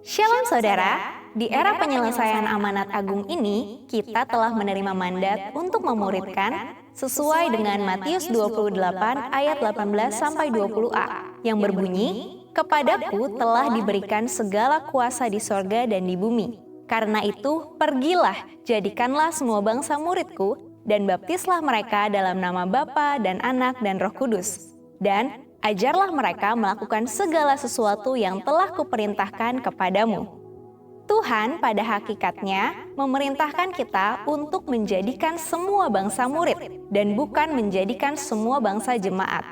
Shalom saudara, di era penyelesaian amanat agung ini, kita telah menerima mandat untuk memuridkan sesuai dengan Matius 28 ayat 18-20a yang berbunyi, "Kepadaku telah diberikan segala kuasa di sorga dan di bumi. Karena itu, pergilah, jadikanlah semua bangsa muridku, dan baptislah mereka dalam nama Bapa dan Anak dan Roh Kudus. Dan ajarlah mereka melakukan segala sesuatu yang telah kuperintahkan kepadamu." Tuhan pada hakikatnya memerintahkan kita untuk menjadikan semua bangsa murid dan bukan menjadikan semua bangsa jemaat.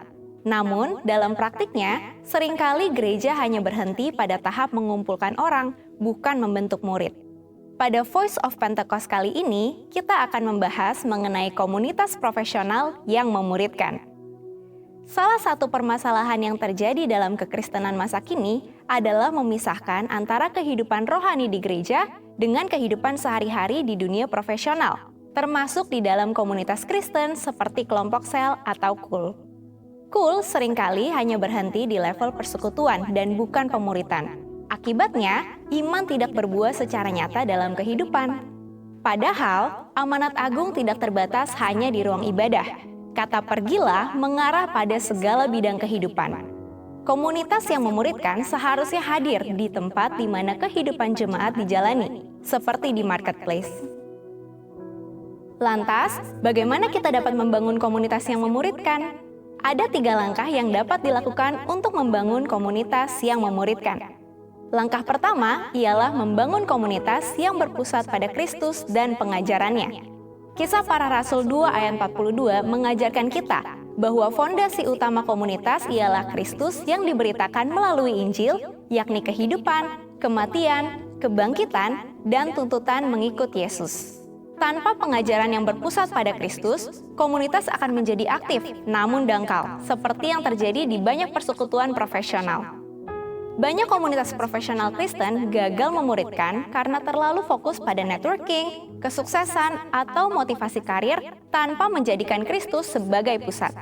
Namun, dalam praktiknya, seringkali gereja hanya berhenti pada tahap mengumpulkan orang, bukan membentuk murid. Pada Voice of Pentecost kali ini, kita akan membahas mengenai komunitas profesional yang memuridkan. Salah satu permasalahan yang terjadi dalam kekristenan masa kini adalah memisahkan antara kehidupan rohani di gereja dengan kehidupan sehari-hari di dunia profesional, termasuk di dalam komunitas Kristen seperti kelompok sel atau kul. Kul seringkali hanya berhenti di level persekutuan dan bukan pemuritan. Akibatnya, iman tidak berbuah secara nyata dalam kehidupan. Padahal, amanat agung tidak terbatas hanya di ruang ibadah. Kata pergilah mengarah pada segala bidang kehidupan. Komunitas yang memuridkan seharusnya hadir di tempat di mana kehidupan jemaat dijalani, seperti di marketplace. Lantas, bagaimana kita dapat membangun komunitas yang memuridkan? Ada 3 langkah yang dapat dilakukan untuk membangun komunitas yang memuridkan. Langkah pertama ialah membangun komunitas yang berpusat pada Kristus dan pengajarannya. Kisah Para Rasul 2 ayat 42 mengajarkan kita bahwa fondasi utama komunitas ialah Kristus yang diberitakan melalui Injil, yakni kehidupan, kematian, kebangkitan, dan tuntutan mengikut Yesus. Tanpa pengajaran yang berpusat pada Kristus, komunitas akan menjadi aktif namun dangkal, seperti yang terjadi di banyak persekutuan profesional. Banyak komunitas profesional Kristen gagal memuridkan karena terlalu fokus pada networking, kesuksesan, atau motivasi karir tanpa menjadikan Kristus sebagai pusat.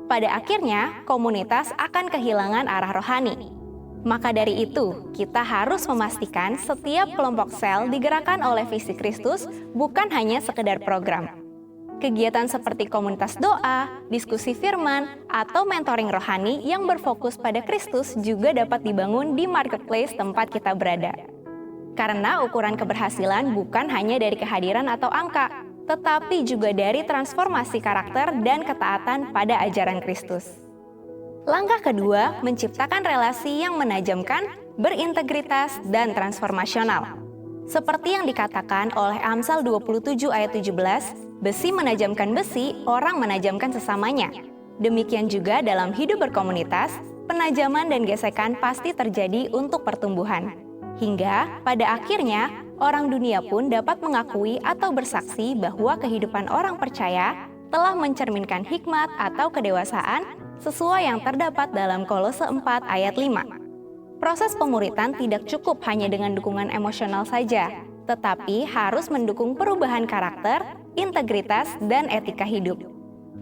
Pada akhirnya, komunitas akan kehilangan arah rohani. Maka dari itu, kita harus memastikan setiap kelompok sel digerakkan oleh visi Kristus, bukan hanya sekedar program. Kegiatan seperti komunitas doa, diskusi firman, atau mentoring rohani yang berfokus pada Kristus juga dapat dibangun di marketplace tempat kita berada. Karena ukuran keberhasilan bukan hanya dari kehadiran atau angka, tetapi juga dari transformasi karakter dan ketaatan pada ajaran Kristus. Langkah kedua, menciptakan relasi yang menajamkan, berintegritas, dan transformasional. Seperti yang dikatakan oleh Amsal 27 ayat 17, besi menajamkan besi, orang menajamkan sesamanya. Demikian juga dalam hidup berkomunitas, penajaman dan gesekan pasti terjadi untuk pertumbuhan. Hingga pada akhirnya, orang dunia pun dapat mengakui atau bersaksi bahwa kehidupan orang percaya telah mencerminkan hikmat atau kedewasaan sesuai yang terdapat dalam Kolose 4 ayat 5. Proses pemuritan tidak cukup hanya dengan dukungan emosional saja, tetapi harus mendukung perubahan karakter, integritas, dan etika hidup.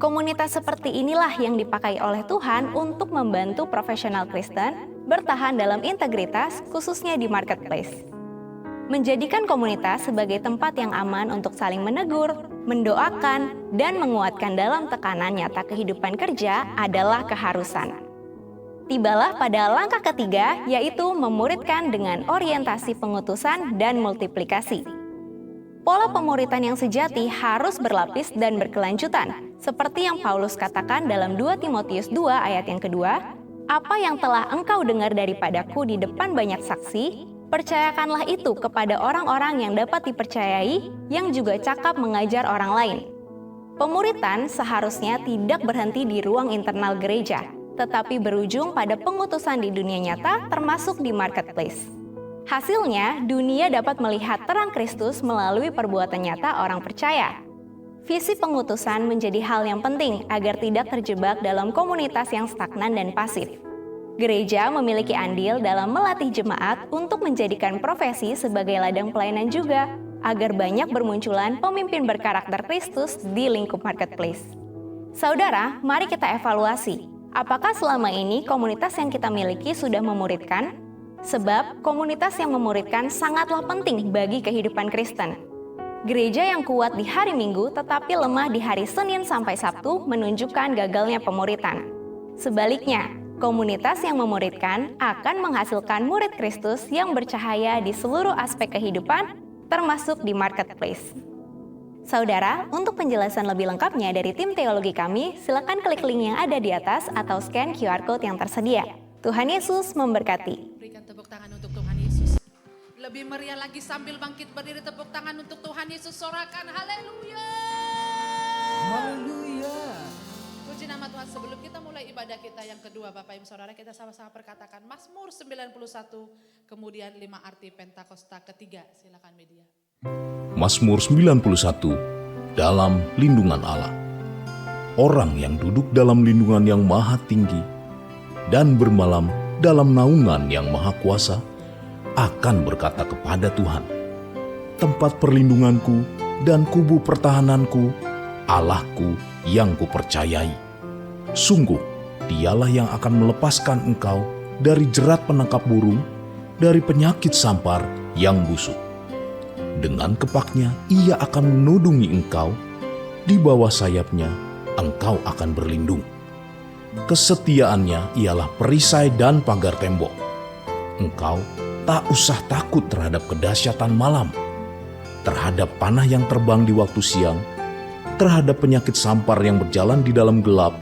Komunitas seperti inilah yang dipakai oleh Tuhan untuk membantu profesional Kristen bertahan dalam integritas, khususnya di marketplace. Menjadikan komunitas sebagai tempat yang aman untuk saling menegur, mendoakan, dan menguatkan dalam tekanan nyata kehidupan kerja adalah keharusan. Tibalah pada langkah ketiga, yaitu memuridkan dengan orientasi pengutusan dan multiplikasi. Pola pemuritan yang sejati harus berlapis dan berkelanjutan, seperti yang Paulus katakan dalam 2 Timotius 2 ayat yang kedua, "Apa yang telah engkau dengar daripadaku di depan banyak saksi, percayakanlah itu kepada orang-orang yang dapat dipercayai, yang juga cakap mengajar orang lain." Pemuritan seharusnya tidak berhenti di ruang internal gereja, tetapi berujung pada pengutusan di dunia nyata termasuk di marketplace. Hasilnya, dunia dapat melihat terang Kristus melalui perbuatan nyata orang percaya. Visi pengutusan menjadi hal yang penting agar tidak terjebak dalam komunitas yang stagnan dan pasif. Gereja memiliki andil dalam melatih jemaat untuk menjadikan profesi sebagai ladang pelayanan juga, agar banyak bermunculan pemimpin berkarakter Kristus di lingkup marketplace. Saudara, mari kita evaluasi. Apakah selama ini komunitas yang kita miliki sudah memuridkan? Sebab komunitas yang memuridkan sangatlah penting bagi kehidupan Kristen. Gereja yang kuat di hari Minggu tetapi lemah di hari Senin sampai Sabtu menunjukkan gagalnya pemuritan. Sebaliknya, komunitas yang memuridkan akan menghasilkan murid Kristus yang bercahaya di seluruh aspek kehidupan, termasuk di marketplace. Saudara, untuk penjelasan lebih lengkapnya dari tim teologi kami, silakan klik link yang ada di atas atau scan QR Code yang tersedia. Tuhan Yesus memberkati. Berikan tepuk tangan untuk Tuhan Yesus. Lebih meriah lagi sambil bangkit berdiri, tepuk tangan untuk Tuhan Yesus, sorakan haleluya. Haleluya. Puji nama Tuhan. Sebelum kita mulai ibadah kita yang kedua, Bapak Ibu Saudara, kita sama-sama perkatakan Mazmur 91, kemudian 5 arti Pentakosta ketiga. Silakan media. Mazmur 91, dalam lindungan Allah. Orang yang duduk dalam lindungan yang maha tinggi dan bermalam dalam naungan yang maha kuasa akan berkata kepada Tuhan, tempat perlindunganku dan kubu pertahananku, Allahku yang kupercayai. Sungguh, dialah yang akan melepaskan engkau dari jerat penangkap burung, dari penyakit sampar yang busuk. Dengan kepaknya ia akan menudungi engkau, di bawah sayapnya engkau akan berlindung. Kesetiaannya ialah perisai dan pagar tembok. Engkau tak usah takut terhadap kedahsyatan malam, terhadap panah yang terbang di waktu siang, terhadap penyakit sampar yang berjalan di dalam gelap,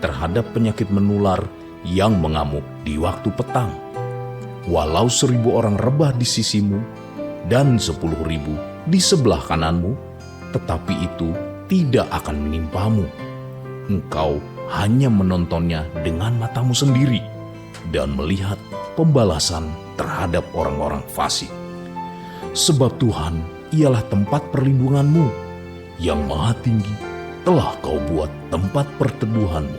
terhadap penyakit menular yang mengamuk di waktu petang. Walau 1.000 orang rebah di sisimu dan 10.000 di sebelah kananmu, tetapi itu tidak akan menimpamu. Engkau hanya menontonnya dengan matamu sendiri dan melihat pembalasan terhadap orang-orang fasik. Sebab Tuhan ialah tempat perlindunganmu, yang maha tinggi telah kau buat tempat perteduhanmu.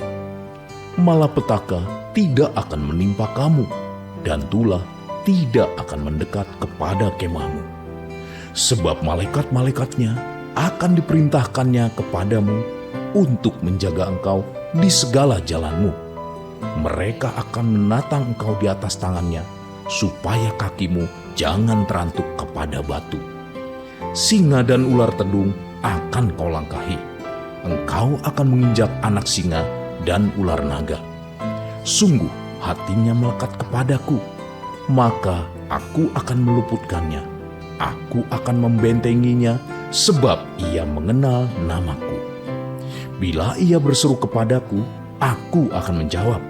Malapetaka tidak akan menimpa kamu, dan tulah tidak akan mendekat kepada kemahmu. Sebab malaikat-malaikatnya akan diperintahkannya kepadamu untuk menjaga engkau di segala jalanmu. Mereka akan menatang engkau di atas tangannya, supaya kakimu jangan terantuk kepada batu. Singa dan ular tedung akan kau langkahi. Engkau akan menginjak anak singa dan ular naga. Sungguh hatinya melekat kepadaku, maka aku akan meluputkannya. Aku akan membentenginya, sebab ia mengenal namaku. Bila ia berseru kepadaku, aku akan menjawab.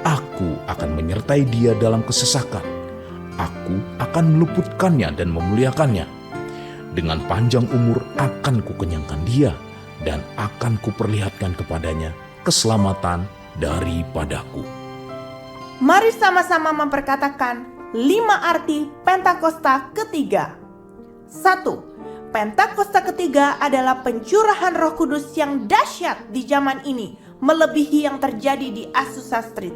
Aku akan menyertai dia dalam kesesakan. Aku akan meluputkannya dan memuliakannya. Dengan panjang umur akan kukenyangkan dia, dan akan kuperlihatkan kepadanya keselamatan daripadaku. Mari sama-sama memperkatakan 5 arti Pentakosta ketiga. 1. Pentakosta ketiga adalah pencurahan Roh Kudus yang dahsyat di zaman ini, melebihi yang terjadi di Azusa Street.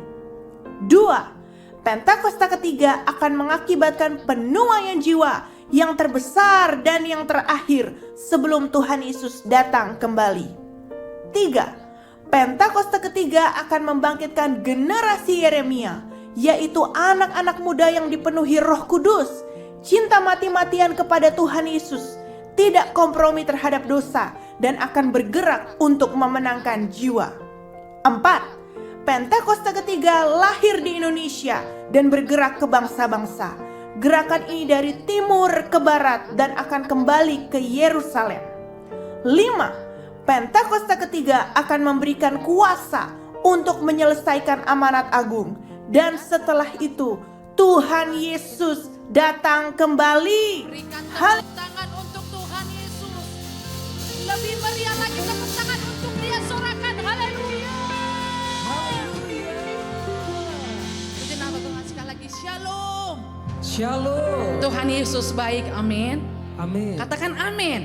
2. Pentakosta ketiga akan mengakibatkan penuaian jiwa yang terbesar dan yang terakhir sebelum Tuhan Yesus datang kembali. 3. Pentakosta ketiga akan membangkitkan generasi Yeremia, yaitu anak-anak muda yang dipenuhi Roh Kudus, cinta mati-matian kepada Tuhan Yesus, tidak kompromi terhadap dosa, dan akan bergerak untuk memenangkan jiwa. 4. Pentakosta ketiga lahir di Indonesia dan bergerak ke bangsa-bangsa. Gerakan ini dari timur ke barat dan akan kembali ke Yerusalem. 5. Pentakosta ketiga akan memberikan kuasa untuk menyelesaikan amanat agung. Dan setelah itu Tuhan Yesus datang kembali. Berikan tepuk tangan untuk Tuhan Yesus. Lebih meriah lagi tepuk tangan untuk dia, sorakan haleluya. Puji nama Tuhan sekali lagi. Shalom. Shalom. Tuhan Yesus baik, amin. Amin. Katakan amin.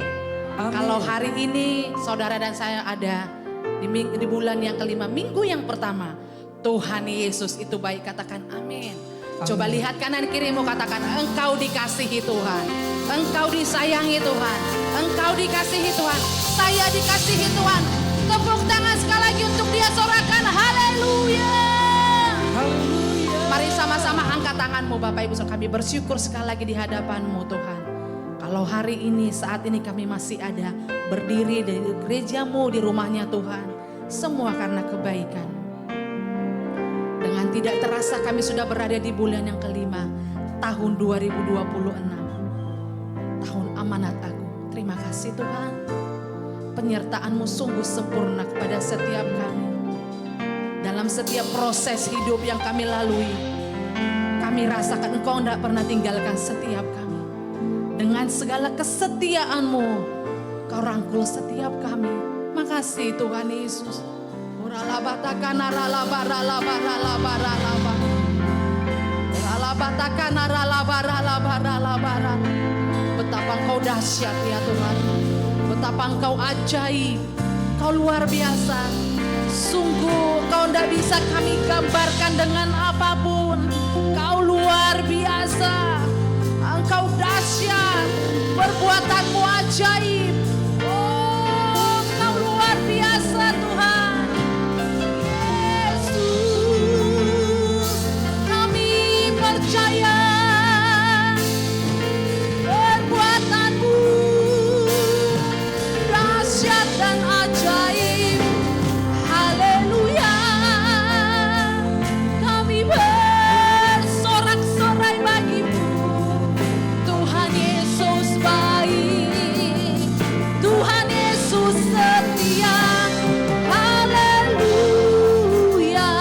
Amin. Kalau hari ini saudara dan saya ada di bulan yang kelima, minggu yang pertama, Tuhan Yesus itu baik, katakan amin. Coba lihat kanan kirimu, katakan engkau dikasihi Tuhan, engkau disayangi Tuhan, engkau dikasihi Tuhan, saya dikasihi Tuhan. Tepuk tangan sekali lagi untuk dia, sorakan haleluya. Haleluya. Mari sama-sama angkat tangan-Mu Bapak Ibu Saudara. Kami bersyukur sekali lagi di hadapan-Mu Tuhan. Kalau hari ini, saat ini kami masih ada berdiri di gereja-Mu, di rumahnya Tuhan. Semua karena kebaikan. Dengan tidak terasa kami sudah berada di bulan yang kelima. Tahun 2026. Tahun amanat agung. Terima kasih Tuhan. Penyertaan-Mu sungguh sempurna kepada setiap kami. Dalam setiap proses hidup yang kami lalui, kami rasakan Engkau tidak pernah tinggalkan setiap kami. Dengan segala kesetiaan-Mu, Kau rangkul setiap kami. Makasih Tuhan Yesus. Betapa Engkau dahsyat ya Tuhan. Betapa Engkau ajaib. Kau luar biasa. Sungguh Kau tidak bisa kami gambarkan dengan apapun. Kau luar biasa. Engkau dahsyat. Perbuatanmu ajaib. Oh, Kau luar biasa Tuhan. Yesus, kami percaya perbuatanmu dahsyat dan ajaib. Haleluya. Kami bersorak-sorai bagimu. Tuhan Yesus baik. Tuhan Yesus setia. Haleluya.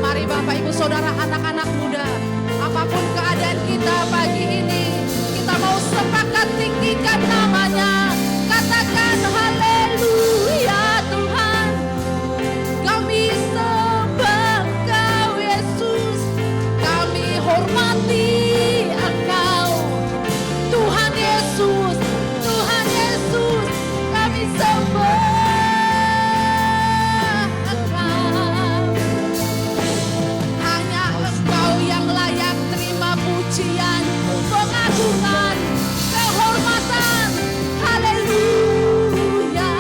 Mari Bapak Ibu Saudara, anak-anak muda, apapun keadaan kita pagi ini, kita mau sepakat tinggikan namanya. Katakan haleluya Tuhan. Kami sembah Engkau Yesus. Kami hormati Engkau. Tuhan Yesus, Tuhan Yesus, kami sembah Engkau. Hanya Engkau yang layak terima pujian, pengagungan, kehormatan. Haleluya.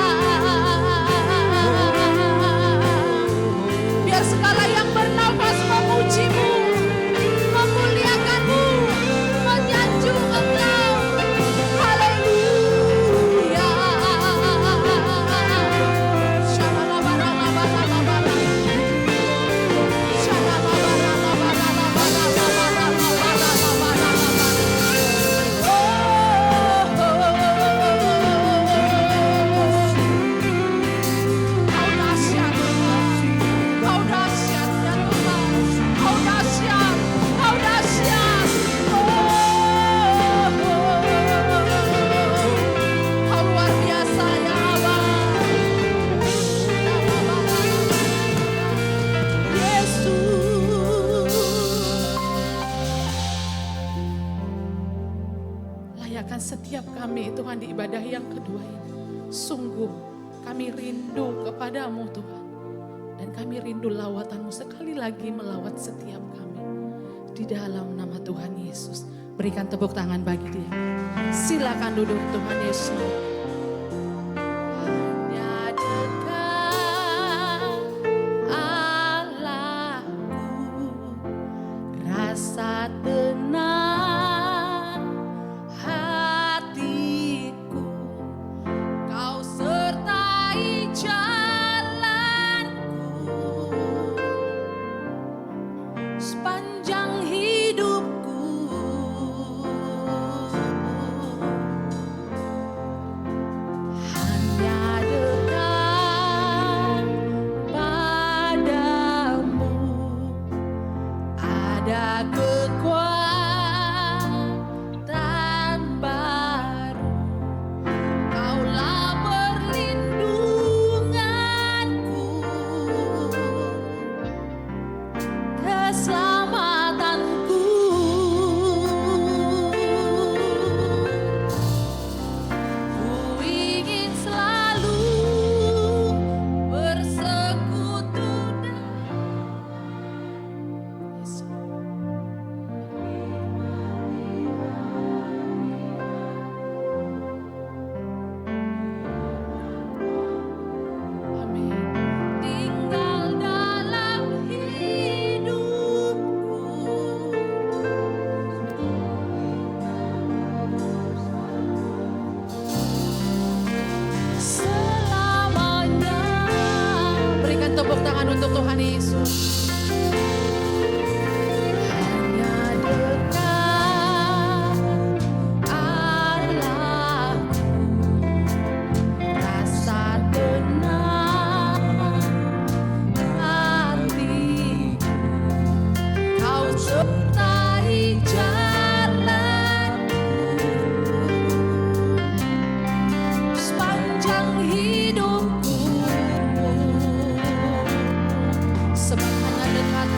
Biar segala yang bernafas memuji-Mu, memuliakan-Mu, menyanjung Engkau. Haleluya. Kau dahsyat Tuhan. Kau dahsyat ya Tuhan. Kau dahsyat. Kau dahsyat. Kau luar biasa ya Abang. Yesus. Layakkan setiap kami Tuhan di ibadah yang kedua ini. Sungguh kami rindu kepadamu Tuhan. Dan kami rindu lawatan-Mu sekali lagi melawat setiap kami. Di dalam nama Tuhan Yesus. Berikan tepuk tangan bagi Dia. Silakan duduk Tuhan Yesus. Hanya dekat Allahku, rasa tenang hatiku. Kau sertai jalanku sepanjang hidupku.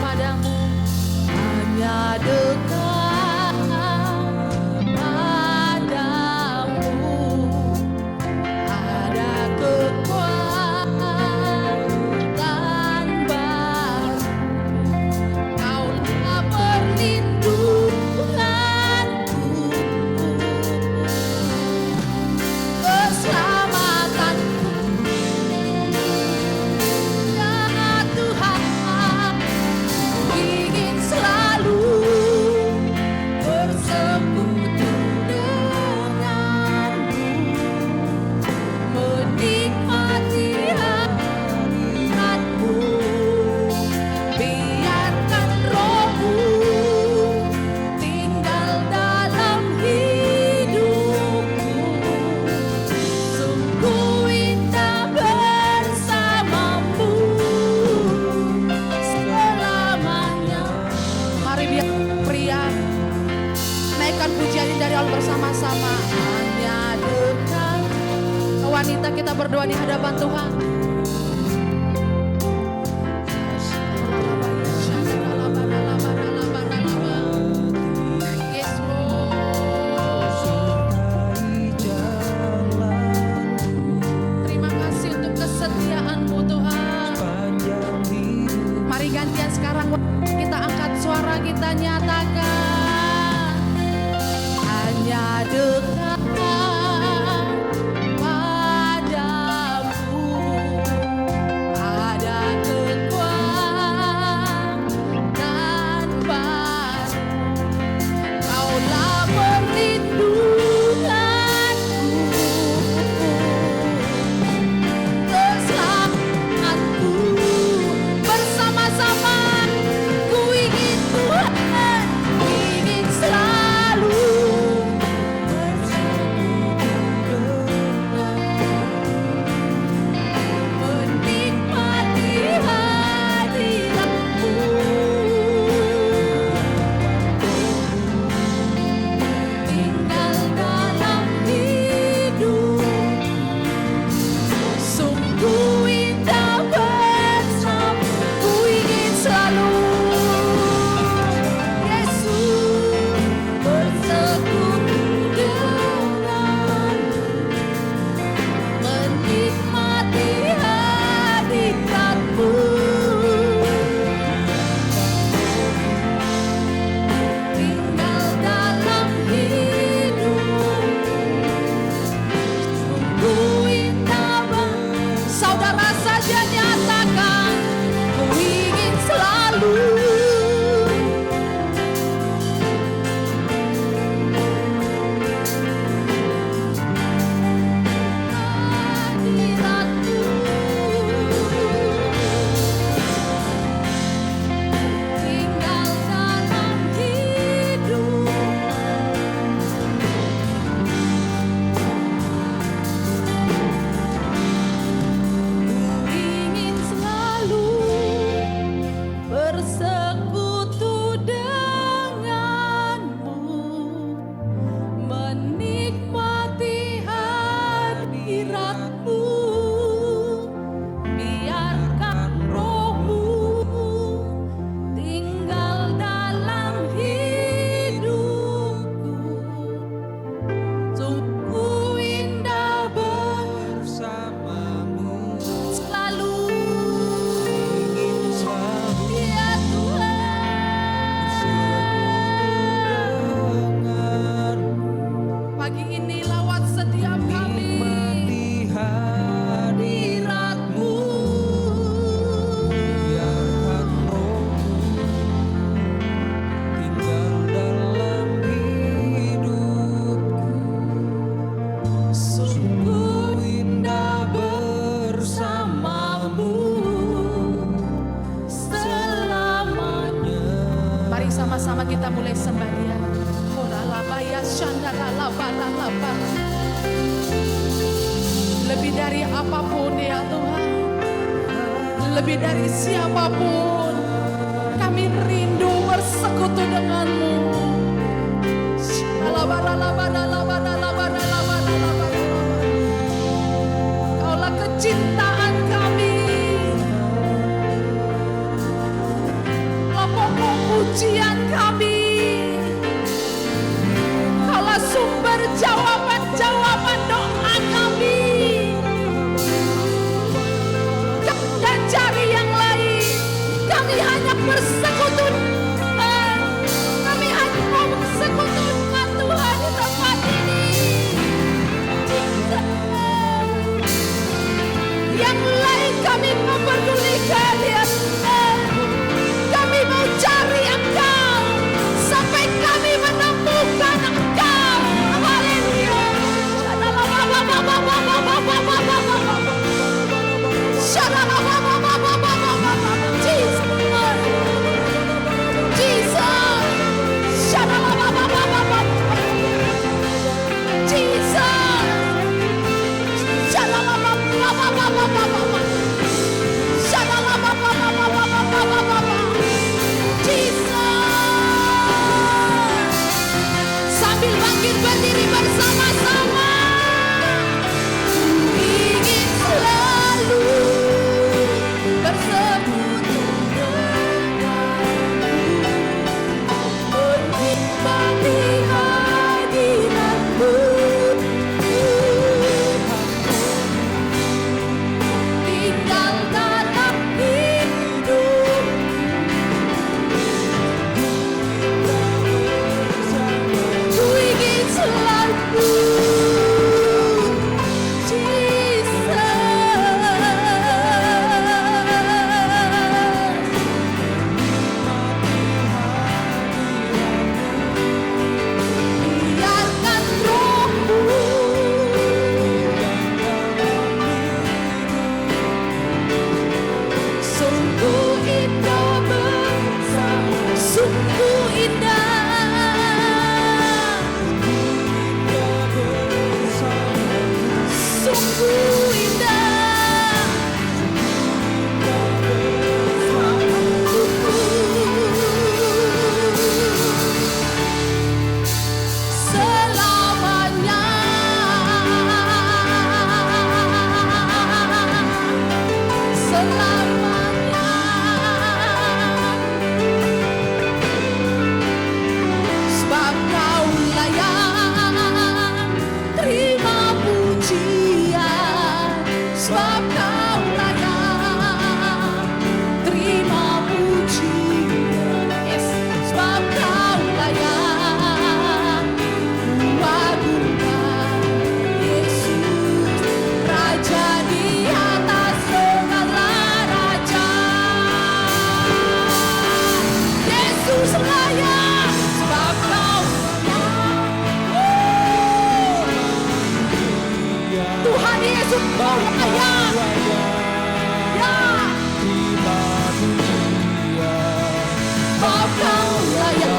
padamu, hanya dekat padamu. Ada kekuatan baru, Kaulah perlindunganku, keselamatanku. Ya Tuhan, ingin selalu bersekutu denganmu, menikmati hadiratmu. Biarkan rohmu tinggal dalam hidupku, sungguh indah bersamamu selamanya. Mari biar pria naikkan pujian ini dari Allah bersama-sama. Hanya dekat. Wanita, kita berdoa di hadapan Tuhan. Yes, Lord. Terima kasih untuk kesetiaan-Mu, Tuhan. Mari gantian sekarang kita angkat suara, kita nyatakan hanya dekat padamu, ada kekuatan baru, Kaulah perlindunganku, keselamatanku. Bersama-sama ku ingin Tuhan, ingin selalu menikmati hadiratmu. Tinggal dalam hidup, sungguh indah bersama. Ku ingin selalu, Yesus, bersekutu denganmu, menikmati hadiratmu. Tinggal dalam hidup, sungguh indah. Saudara saja nyatakan, ku ingin selalu hadiratmu. Tinggal dalam hidup, ku ingin selalu bersekutu denganmu, menikmati hadiratmu. Biarkan rohmu tinggal dalam hidupku, sungguh indah bersamamu selalu. Ya Tuhan, pagi ini lawat setiap kami hadiratmu. Sungguh indah bersamamu selamanya. Mari sama-sama kita mulai sembah Dia. Lebih dari apapun ya Tuhan, lebih dari siapapun, kami rindu bersekutu denganmu. Kaulah kecintaan kami, pujian kami. Kaulah sumber jawaban-jawaban doa kami. Dan cari yang lain. Kami hanya bersekutu. Kami hanya mau bersekutu dengan Tuhan di tempat ini. Yang lain kami memperdulikan ya Tuhan. Kami mau cari Engkau sampai kami menemukan Engkau. Haleluya. Sambil bangkit berdiri bersama-sama, ingin selalu bersekutu denganmu, menikmati hadirat-Mu, tinggal dalam hidup. Ku ingin selalu biarkan Roh-Mu sungguh indah bersama, sungguh indah. Sungguh indah selamanya, selamanya. Sebab Kau layak terima pujian, sebab Kau layak terima pujian. Yes, sebab Kau layak kuagungkan Yesus, Raja di atas segala raja. Yesus layak, sebab Kau Tuhan Yesus Kau layak. Ya, sebab Kau layak.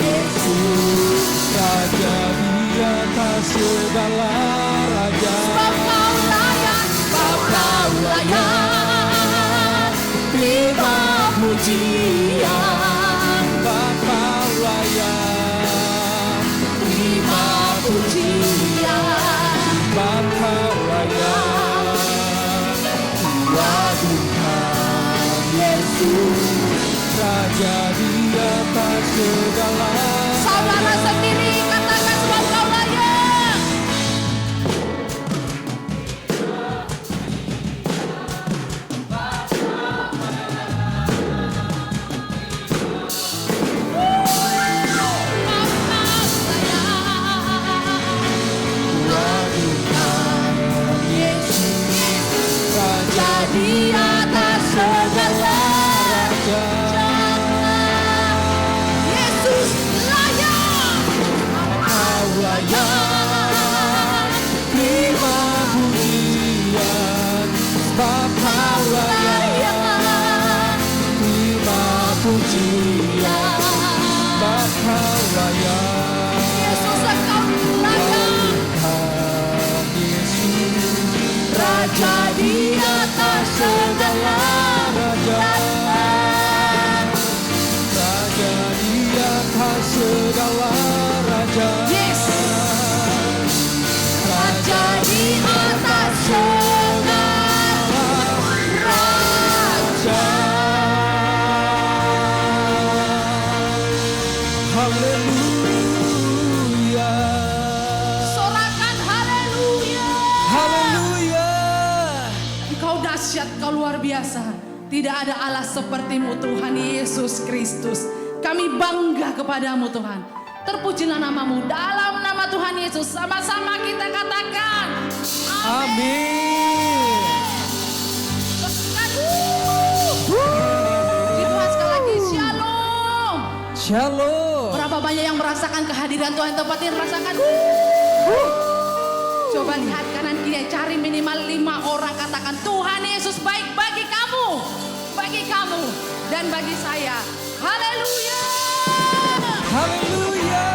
Yesus, Raja di atas segala raja. sebab Kau layak, sebab Kau layak terima pujian, Bapa layak, terima pujian. Bapa layak, kuagungkan Yesus, Raja di atas segala Saudara raja. sendiri katakan sebab Kau layak. Di atas segala Raja. Yesus layak, Kau layak, terima pujian, sebab Kau layak, terima pujian, sebab Kau layak. Yesus Engkau layak, Tuhan Yesus, Raja di atas segala Raja, Raja di atas segala raja. Yes, Raja di atas segala raja. dahsyat, Kau luar biasa. Tidak ada Allah seperti-Mu Tuhan Yesus Kristus. Kami bangga kepadamu Tuhan. Terpujilah nama-Mu. Dalam nama Tuhan Yesus sama-sama kita katakan Amin. Puji Tuhan sekali lagi. Shalom. Shalom. Berapa banyak yang merasakan kehadiran Tuhan tempat ini? Rasakan. Coba lihat kanan kiri, cari minimal 5 orang, katakan Tuhan Yesus baik bagi kamu dan bagi saya. Haleluya. Haleluya.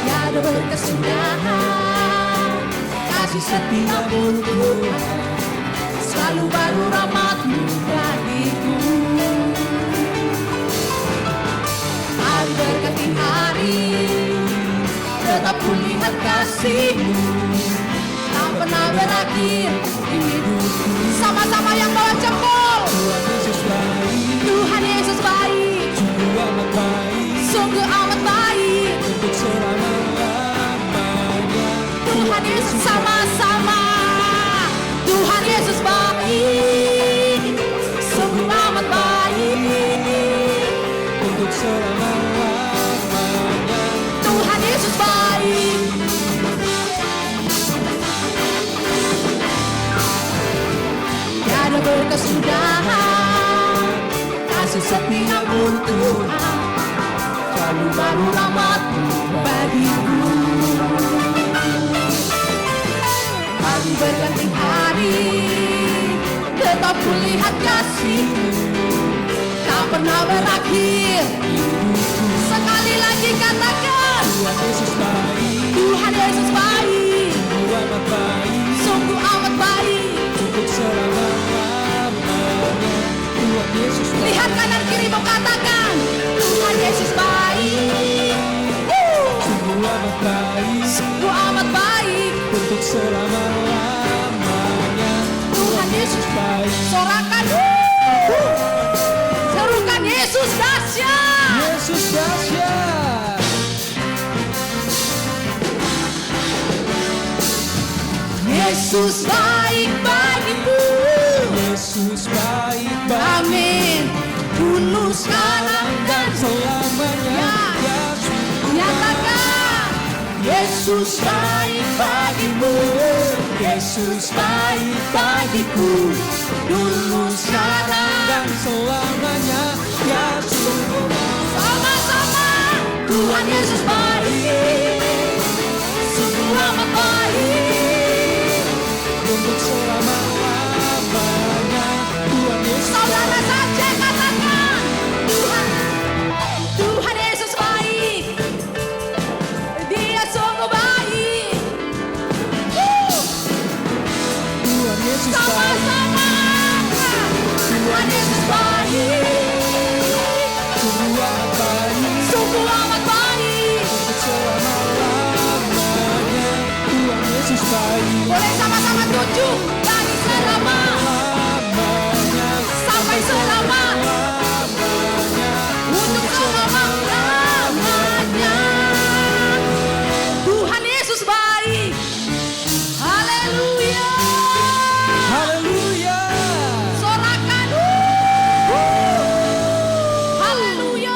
Tiada berkesudahan, kasih setia-Mu Tuhan, selalu baru rahmat-Mu bagiku. Hari berganti hari, tetap kulihat kasih-Mu, tak pernah berakhir di hidupku. Sama-sama yang bawa jempol. Tuhan Yesus baik, Tuhan Yesus baik, sungguh amat baik, sungguh amat baik. untuk selama-lamanya. Tuhan Yesus sama-sama. Tuhan Yesus baik, sungguh amat baik. Untuk selama-lamanya. Tuhan Yesus baik. Tiada berkesudahan, kasih setia-Mu Tuhan, selalu baru rahmat-Mu bagiku. Hari berganti hari, tetap kulihat kasih-Mu, tak pernah berakhir. Sekali lagi katakan Tuhan Yesus baik, Tuhan Yesus baik, sungguh amat baik, sungguh amat baik. untuk selama-lamanya. Tuhan Yesus baik, Lihat kanan kirimu, katakan Tuhan Yesus baik, sungguh amat baik, sungguh amat baik. untuk selama-lamanya. Tuhan Yesus baik. sorakan, serukan Yesus dahsyat. Yesus dahsyat. Yesus baik bagiku. Yesus baik bagiku. Amin. Dulu, sekarang dan Selamanya. Ya, nyatakan Yesus baik bagimu. Yesus Baik bagiku. Dulu, sekarang dan selamanya. Ya, sungguh sama-sama. Tuhan Yesus baik, sungguh amat baik. untuk selama-lamanya. Tuhan Yesus Saudara saja katakan Tuhan Yesus baik. Dia sungguh baik. Tuhan Yesus baik. Sama-sama. Tuhan Yesus baik, Sungguh amat baik. sungguh amat baik. Untuk selama-lamanya. Tuhan Yesus baik. Boleh sama-sama tuju dari selama Lamanya. sampai selama, untuk selama-lamanya. Tuhan Yesus baik. Haleluya. Haleluya. Sorakan. Haleluya.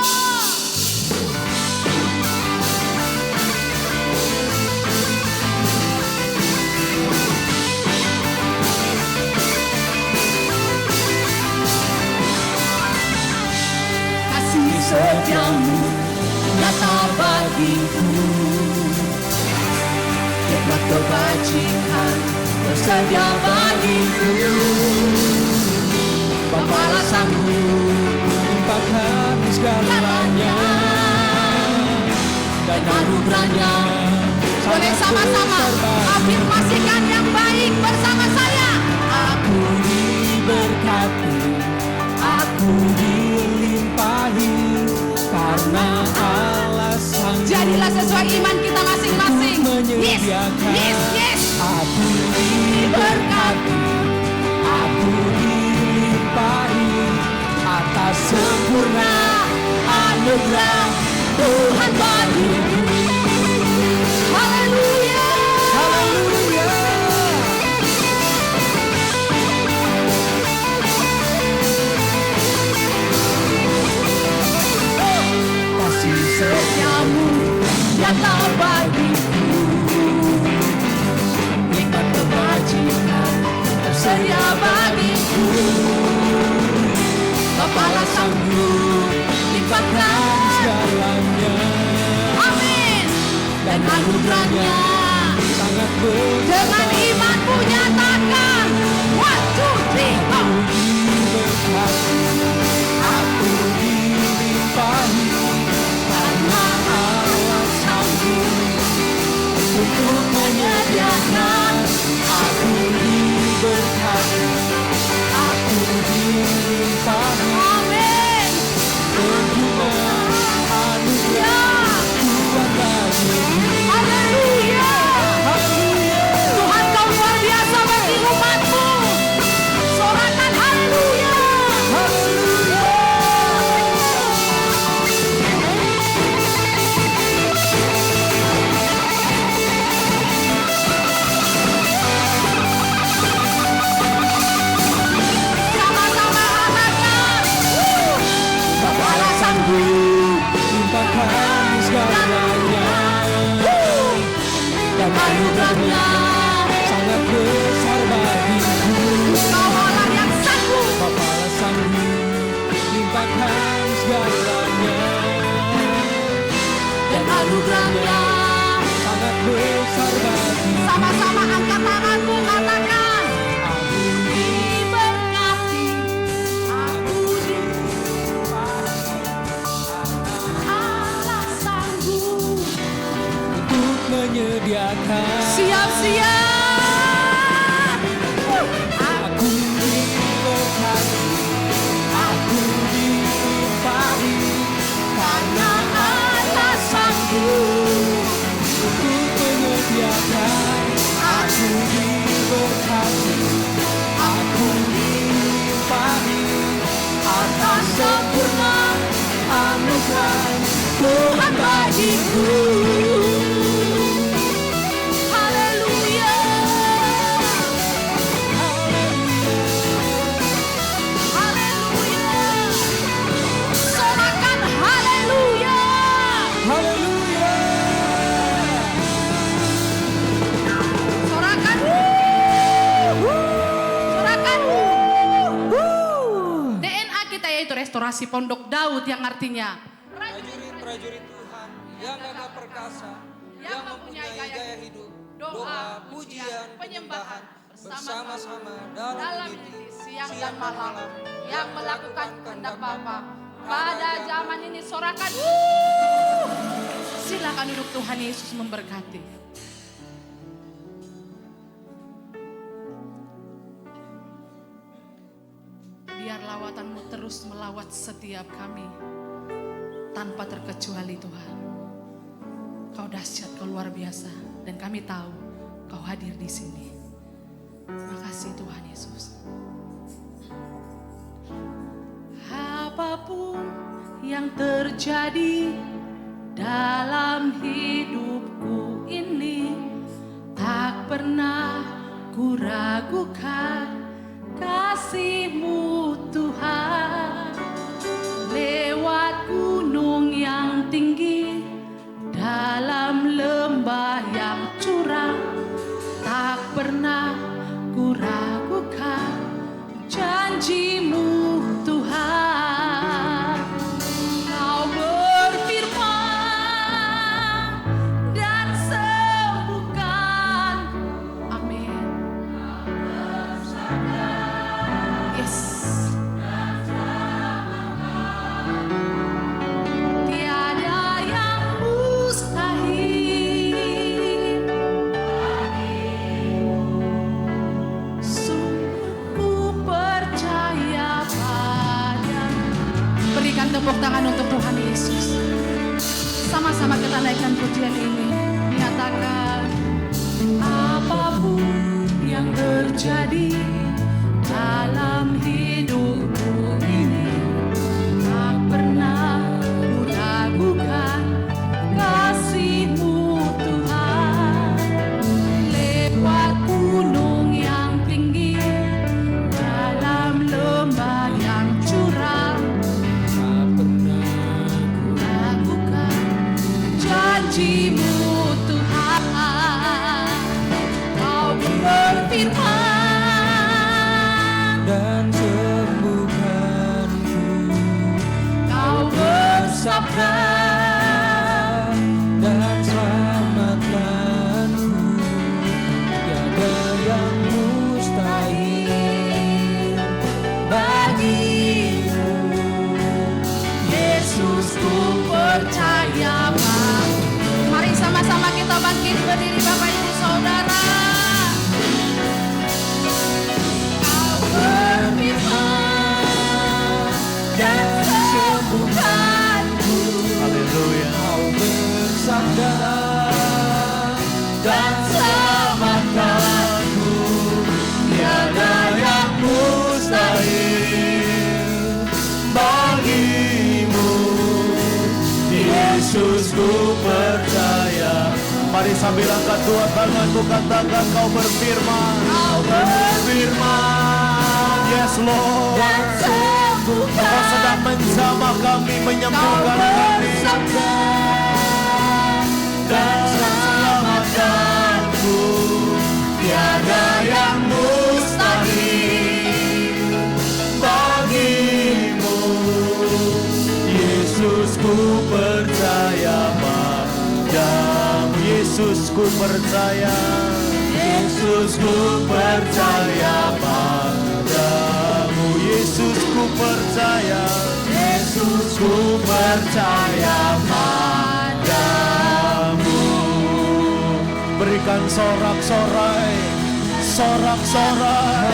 Kasih setiamu nyata bagiku. Nikmat kebajikan tersedia bagiku. Balasanmu Limpahkan segalanya dan anugerahnya. Boleh sama-sama afirmasikan yang baik bersama saya. Aku diberkati, aku dilimpahi karena Allah sang jadilah sesuai iman kita masing-masing. Yes, menyediakan. yes, yes. Aku diberkati, aku dilimpahi atas sempurna anugerah Tuhan bagiku. Haleluya. Haleluya. Kasih Setiamu nyata bagiku, nikmat kebajikan tersedia bagiku. Kepala sanggup limpahkan segalanya, amin, dan anugerahnya sangat besar. dengan imanmu nyatakan 1, 2, 3 Berkati, aku dilimpahi karena Allah sanggup untuk menyediakan. Aku diberkati, aku dilimpahi amin. dengan anugerah Tuhan bagiku. Haleluya. Haleluya. Tuhan kau luar biasa bagi umatmu. Sorakan haleluya. Haleluya. Sama-sama katakan. Kepala sanggup Limpahkan segalanya, dan anugerahnya. sangat besar bagiku. Kau Allah yang sanggup. Kepala sanggup limpahkan segalanya, Dan anugerahnya. sangat besar bagiku. Sama-sama angkat tanganmu katakan. Aku Diberkati. Aku Allah sanggup. untuk menyediakan. Siap-siap. Aku diberkati, aku dilimpahi karena Allah sanggup. untuk menyediakan. Aku diberkati, aku dilimpahi atas sempurna anugerah Tuhan bagiku. Haleluya. Haleluya. Sorakan haleluya. Haleluya. Sorakan. Sorakan. DNA kita yaitu restorasi Pondok Daud yang artinya Prajurit-prajurit Tuhan yang gagah perkasa, yang mempunyai gaya hidup, doa, pujian, penyembahan bersama-sama dalam unity, siang dan malam yang melakukan kehendak Bapa. Pada zaman ini sorakan. Silakan duduk, Tuhan Yesus memberkati. Biar lawatanmu terus melawat setiap kami tanpa terkecuali Tuhan. Kau dahsyat, kau luar biasa, dan kami tahu kau hadir di sini. Terima kasih Tuhan Yesus. Apapun yang terjadi dalam hidupku ini, tak pernah ku ragukan kasih-Mu Tuhan. Lewat gunung yang tinggi, dalam lembah yang curam, tak pernah ku ragukan janji-Mu Tuhan. Kau berfirman dan sembuhkan. Amin. Yes. Tiada yang mustahil. Sungguh ku percaya pada. Berikan tepuk tangan untuk Tuhan Yesus. Sama-sama kita naikkan pujian ini. Nyatakan apapun yang terjadi dalam hidupku ini, tak pernah ku pujimu Tuhan, Kau berfirman dan sembuhkanku, Kau bersabda dan selamatkanku. Tiada yang mustahil bagimu. Yesus, ku percaya. Mari sama-sama kita bangkit berdiri Bapak Ibu Saudara. Kau berfirman dan sembuhkanku, Haleluya. Kau bersabda dan selamatkanku. Tiada yang mustahil bagimu. Yesus, ku percaya. Mari sambil angkat dua tanganku, katakan Kau berfirman. Kau berfirman. Yes Lord. Dan sembuhkan. Kau sedang menjamah kami, menyembuhkan kami. Dan selamatkanku. Tiada yang mustahil bagimu. Yesus, ku percaya padamu. Yesus, ku percaya. Yesus, ku percaya padamu. Yesus, ku percaya. Yesus, ku percaya padamu. Berikan sorak-sorai, sorak-sorai,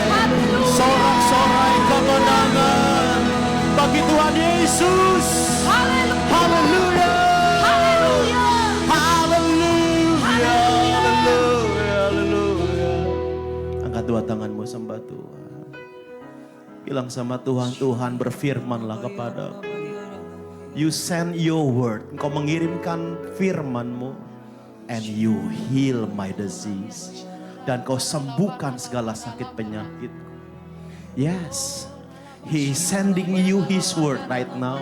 sorak-sorai kemenangan bagi Tuhan Yesus. Haleluya. Haleluya. Haleluya. Haleluya. Angkat dua tanganmu, sembah Tuhan. Bilang sama Tuhan, Tuhan berfirmanlah kepadaku. You send your word. Engkau mengirimkan firman-Mu. And you heal my disease. Dan kau sembuhkan segala sakit penyakit. Yes. He is sending you his word right now.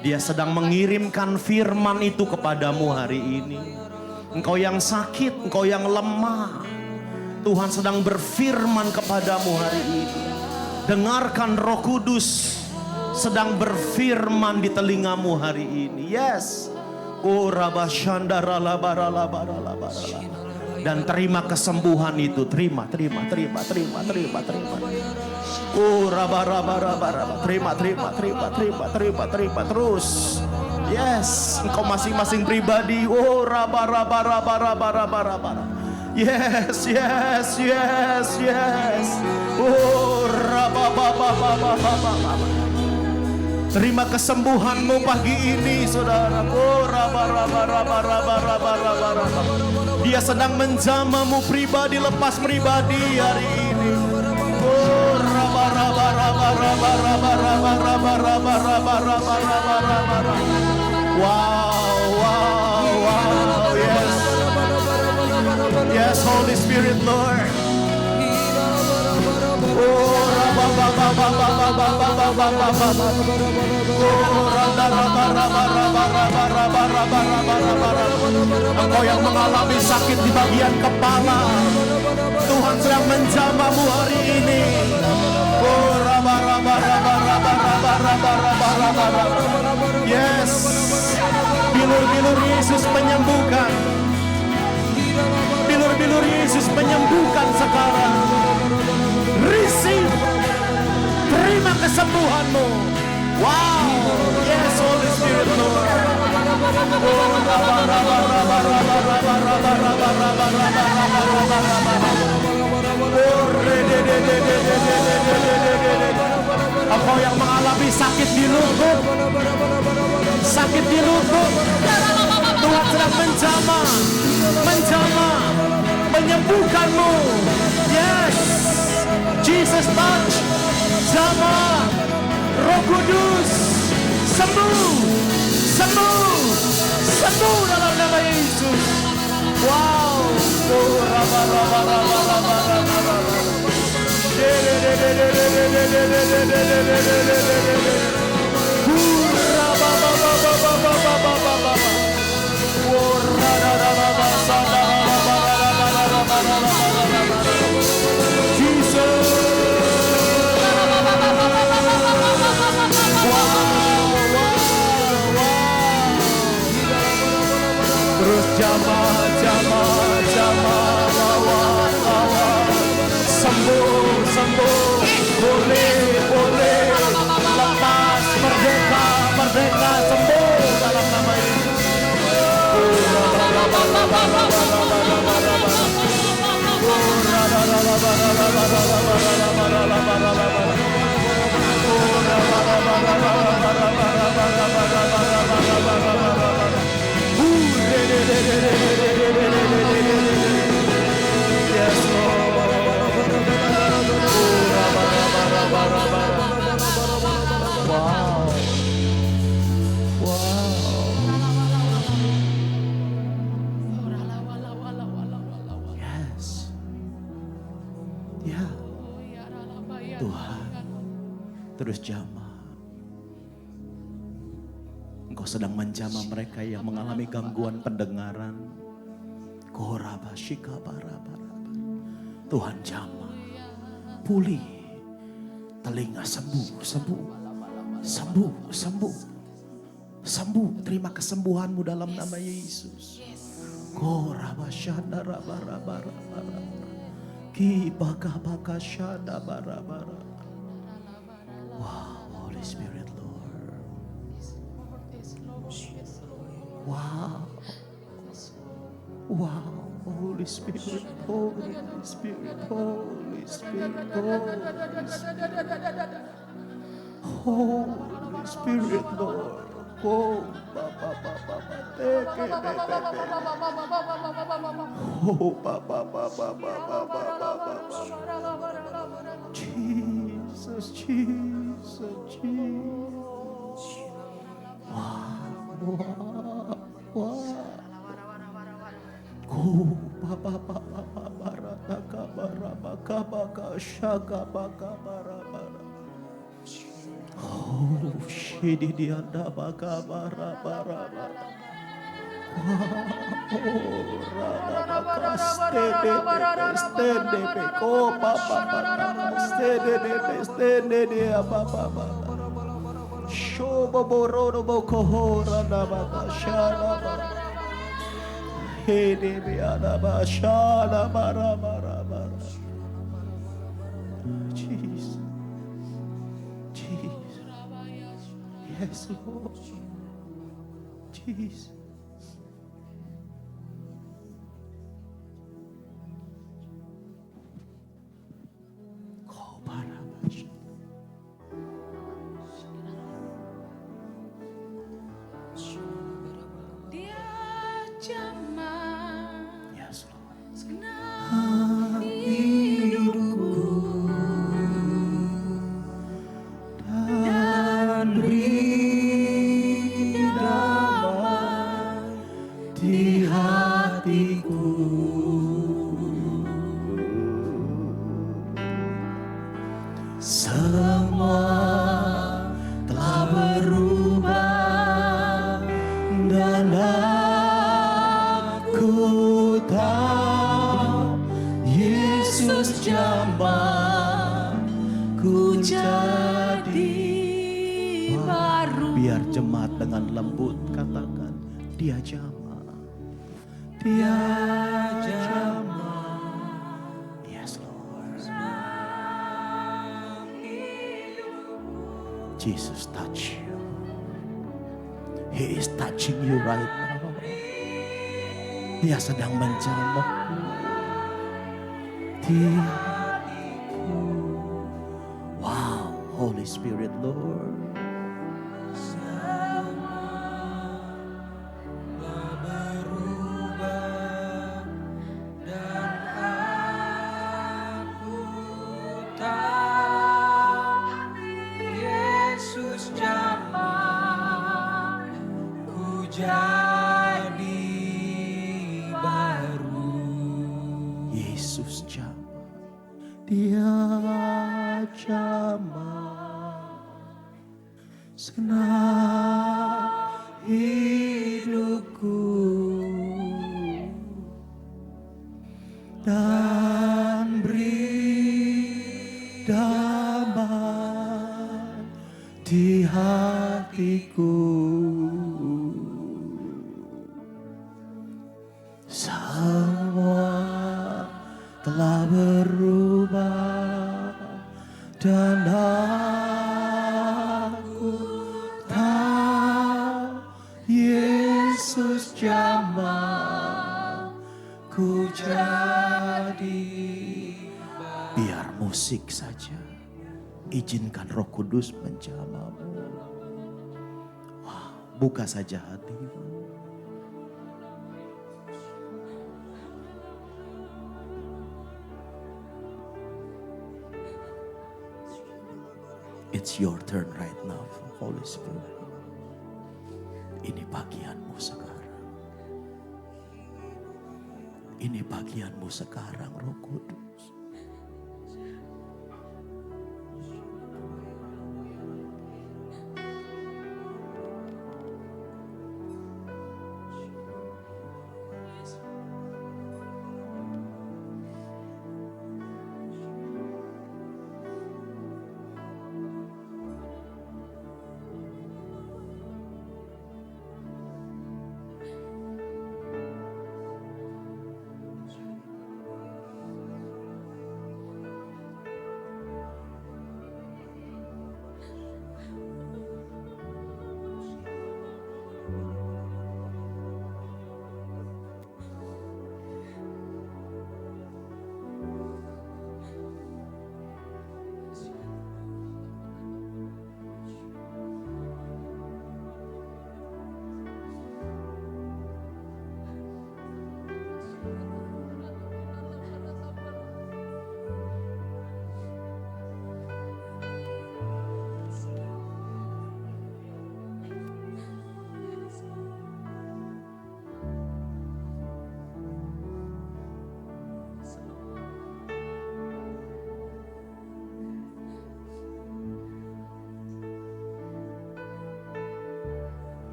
Dia sedang mengirimkan firman itu kepadamu hari ini. Engkau yang sakit, engkau yang lemah. Tuhan sedang berfirman kepadamu hari ini. Dengarkan Roh Kudus sedang berfirman di telingamu hari ini. Yes. Oh rabashandara labara. Dan terima kesembuhan itu. Terima. Oh rabara. Terima. Terus. Yes. Engkau masing-masing pribadi. Oh rabara. Yes. Oh rababa. Terima kesembuhanmu pagi ini, saudara. Oh, Dia sedang menjamamu pribadi, lepas pribadi hari ini. Oh, wow, yes. Yes, Holy Spirit, Lord. Oh, engkau yang mengalami sakit di bagian kepala, Tuhan sedang menjamahmu hari ini. Yes, bilur-bilur Yesus menyembuhkan. Bilur-bilur Yesus menyembuhkan sekarang. Receive. Terima kesembuhanmu. Wow. Yes, Holy Spirit, Lord. Engkau yang mengalami sakit di lutut. Sakit di lutut. Tuhan sedang menjamah, menyembuhkanmu. Yes. Jesus touch, jamah, Roh Kudus, sembuh dalam nama Yesus. Wow. sembuh. Boleh, boleh. Lepas, merdeka, merdeka, sembuh dalam nama Yesus. Yes, Wow. Yes. Ya, Tuhan, terus jamah. Engkau sedang menjamah mereka yang mengalami gangguan pendengaran. Koraba shikabara. Tuhan jamah, pulih, telinga sembuh, sembuh, sembuh, sembuh, sembuh. Terima kesembuhanmu dalam nama Yesus. Koraba shanda raba. Ki baka shanda bara. Wow, Holy Spirit, Lord. Wow. Wow, Holy Spirit, Holy Spirit, Holy Spirit, Holy Spirit, Lord. Oh, Papa. Oh, Papa. Jesus. Wow. Oh, Papa. Oh, shidi dianda baka bara. Jesus. Yes, Lord. Jesus. Dia jamah Yes, Lord. segenap hidupku dan beri damai di hatiku. Semua telah berubah dan aku tahu Yesus jamah ku jadi baru. Biar jemaat dengan lembut katakan, dia jamah. Dia jamah. Yes, Lord. Jesus touch you. He is touching you right now. Dia sedang menjamahmu. Wow, Holy Spirit, Lord. Yesus jamah ku jadi baru. Yesus jamah, dia jamah segenap hidupku dan beri damai di hatiku. Semua telah berubah Dan aku tahu Yesus jamah ku jadi. Biar musik saja. Izinkan Roh Kudus menjamahmu. Wow, buka saja hatimu. It's your turn right now, Holy Spirit. Ini bagianmu sekarang. Ini bagianmu sekarang, Roh Kudus.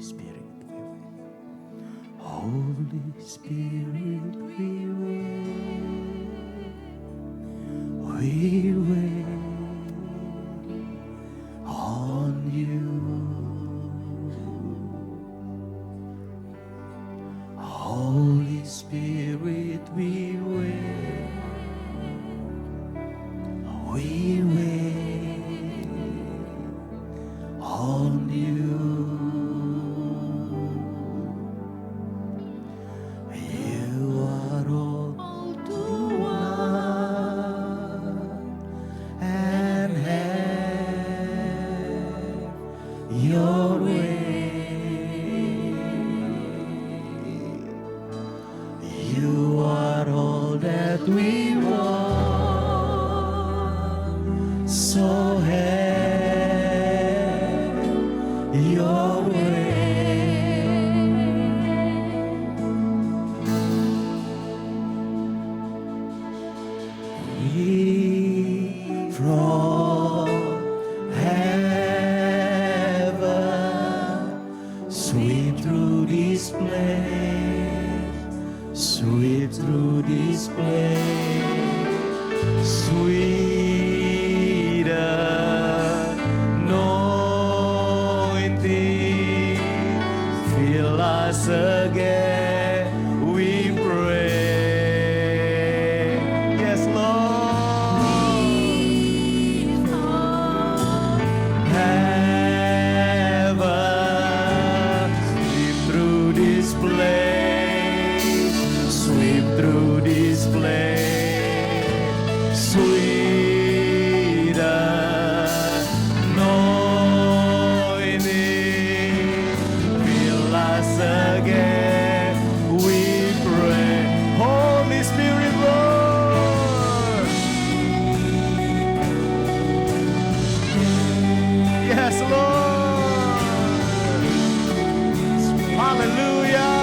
Spirit, Holy Spirit, we wait on you. Holy Spirit, we wait on you. You are all to one and have your way. You are all that we want, so have your way. We from heaven sweep through this place, sweep through this place, sweet anointing, fill us again, we pray. Yes, Lord. Heaven, sweep through this place, sweep through this place, sweet anointing, fill us again, we pray. Holy Spirit, Lord. Yes, Lord. Hallelujah.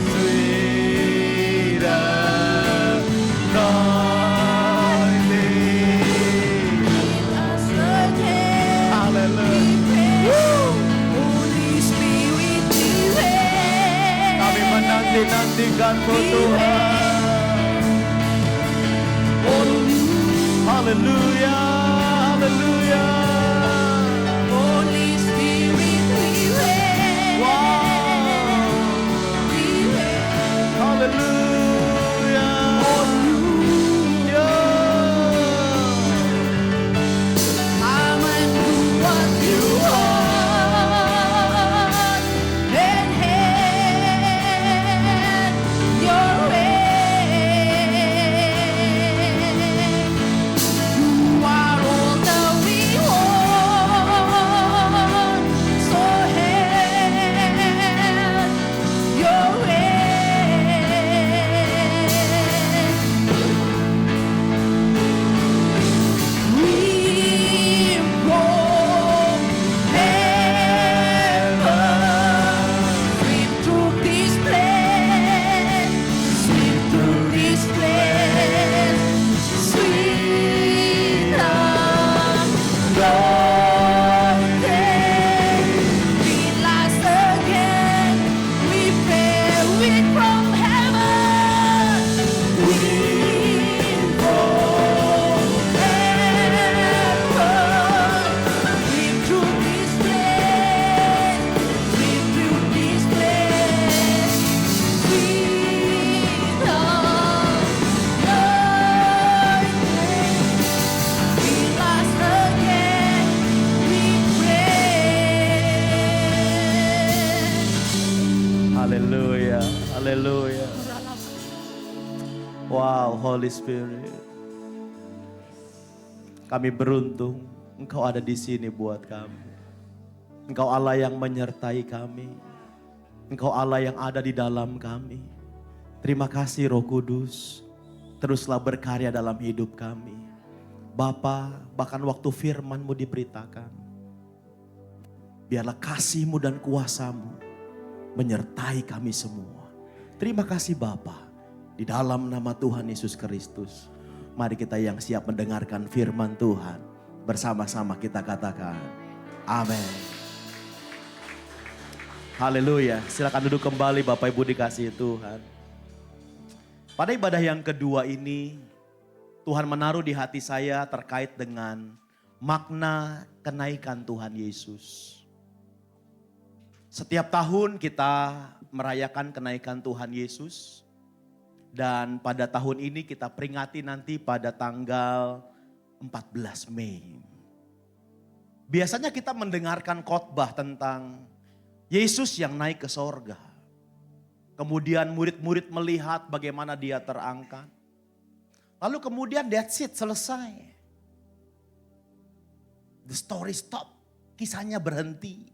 Sweet anointing. Hallelujah. Kami menanti-nantikan-Mu Tuhan. Hallelujah, hallelujah. Holy Spirit, we wait. Wow. Hallelujah. Come and do what you want and have your way. You are all that we want, so have your way. We from heaven, sweep through this place, sweep through this place, sweet anointing, fill us again, we pray with from heaven. We from heaven, sweep through this place, sweep through this place, sweet anointing, fill us again, we pray. Hallelujah, hallelujah. Wow, Holy Spirit. Kami beruntung Engkau ada di sini buat kami. Engkau Allah yang menyertai kami. Engkau Allah yang ada di dalam kami. Terima kasih Roh Kudus. Teruslah berkarya dalam hidup kami. Bapa, bahkan waktu firman-Mu diberitakan, biarlah kasih-Mu dan kuasa-Mu menyertai kami semua. Terima kasih Bapa. Di dalam nama Tuhan Yesus Kristus, mari kita yang siap mendengarkan firman Tuhan, Bersama-sama kita katakan, amin. Haleluya. Silakan duduk kembali Bapak Ibu dikasihi Tuhan. Pada ibadah yang kedua ini, Tuhan menaruh di hati saya terkait dengan makna kenaikan Tuhan Yesus. Setiap tahun kita merayakan kenaikan Tuhan Yesus. Dan pada tahun ini kita peringati nanti pada tanggal 14 Mei. Biasanya kita mendengarkan khotbah tentang Yesus yang naik ke sorga. Kemudian murid-murid melihat bagaimana dia terangkat. Lalu kemudian that's it, selesai. The story stop, kisahnya berhenti.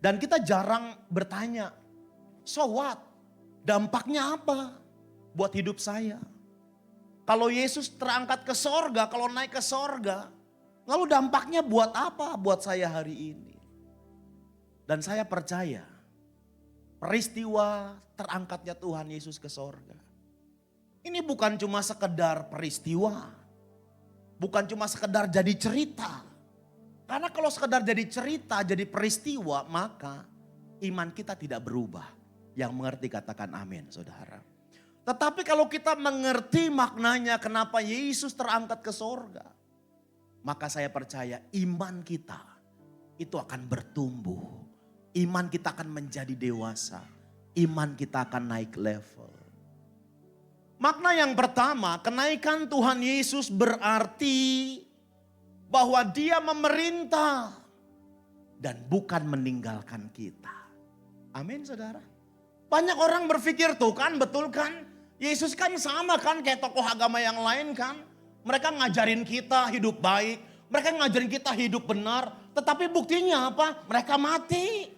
Dan kita jarang bertanya, so what? Dampaknya apa buat hidup saya? Kalau Yesus terangkat ke sorga, kalau naik ke sorga, lalu dampaknya buat apa buat saya hari ini? Dan saya percaya peristiwa terangkatnya Tuhan Yesus ke sorga. Ini bukan cuma sekedar peristiwa. Bukan cuma sekedar jadi cerita. Karena kalau sekedar jadi cerita, jadi peristiwa, maka iman kita tidak berubah. Yang mengerti katakan amin, saudara. Tetapi kalau kita mengerti maknanya kenapa Yesus terangkat ke sorga, maka saya percaya iman kita itu akan bertumbuh. Iman kita akan menjadi dewasa. Iman kita akan naik level. Makna yang pertama, kenaikan Tuhan Yesus berarti bahwa dia memerintah dan bukan meninggalkan kita. Amin saudara. Banyak orang berpikir tuh kan, betul kan? Yesus kan sama kan kayak tokoh agama yang lain kan. Mereka ngajarin kita hidup baik. Mereka ngajarin kita hidup benar. Tetapi buktinya apa? Mereka mati.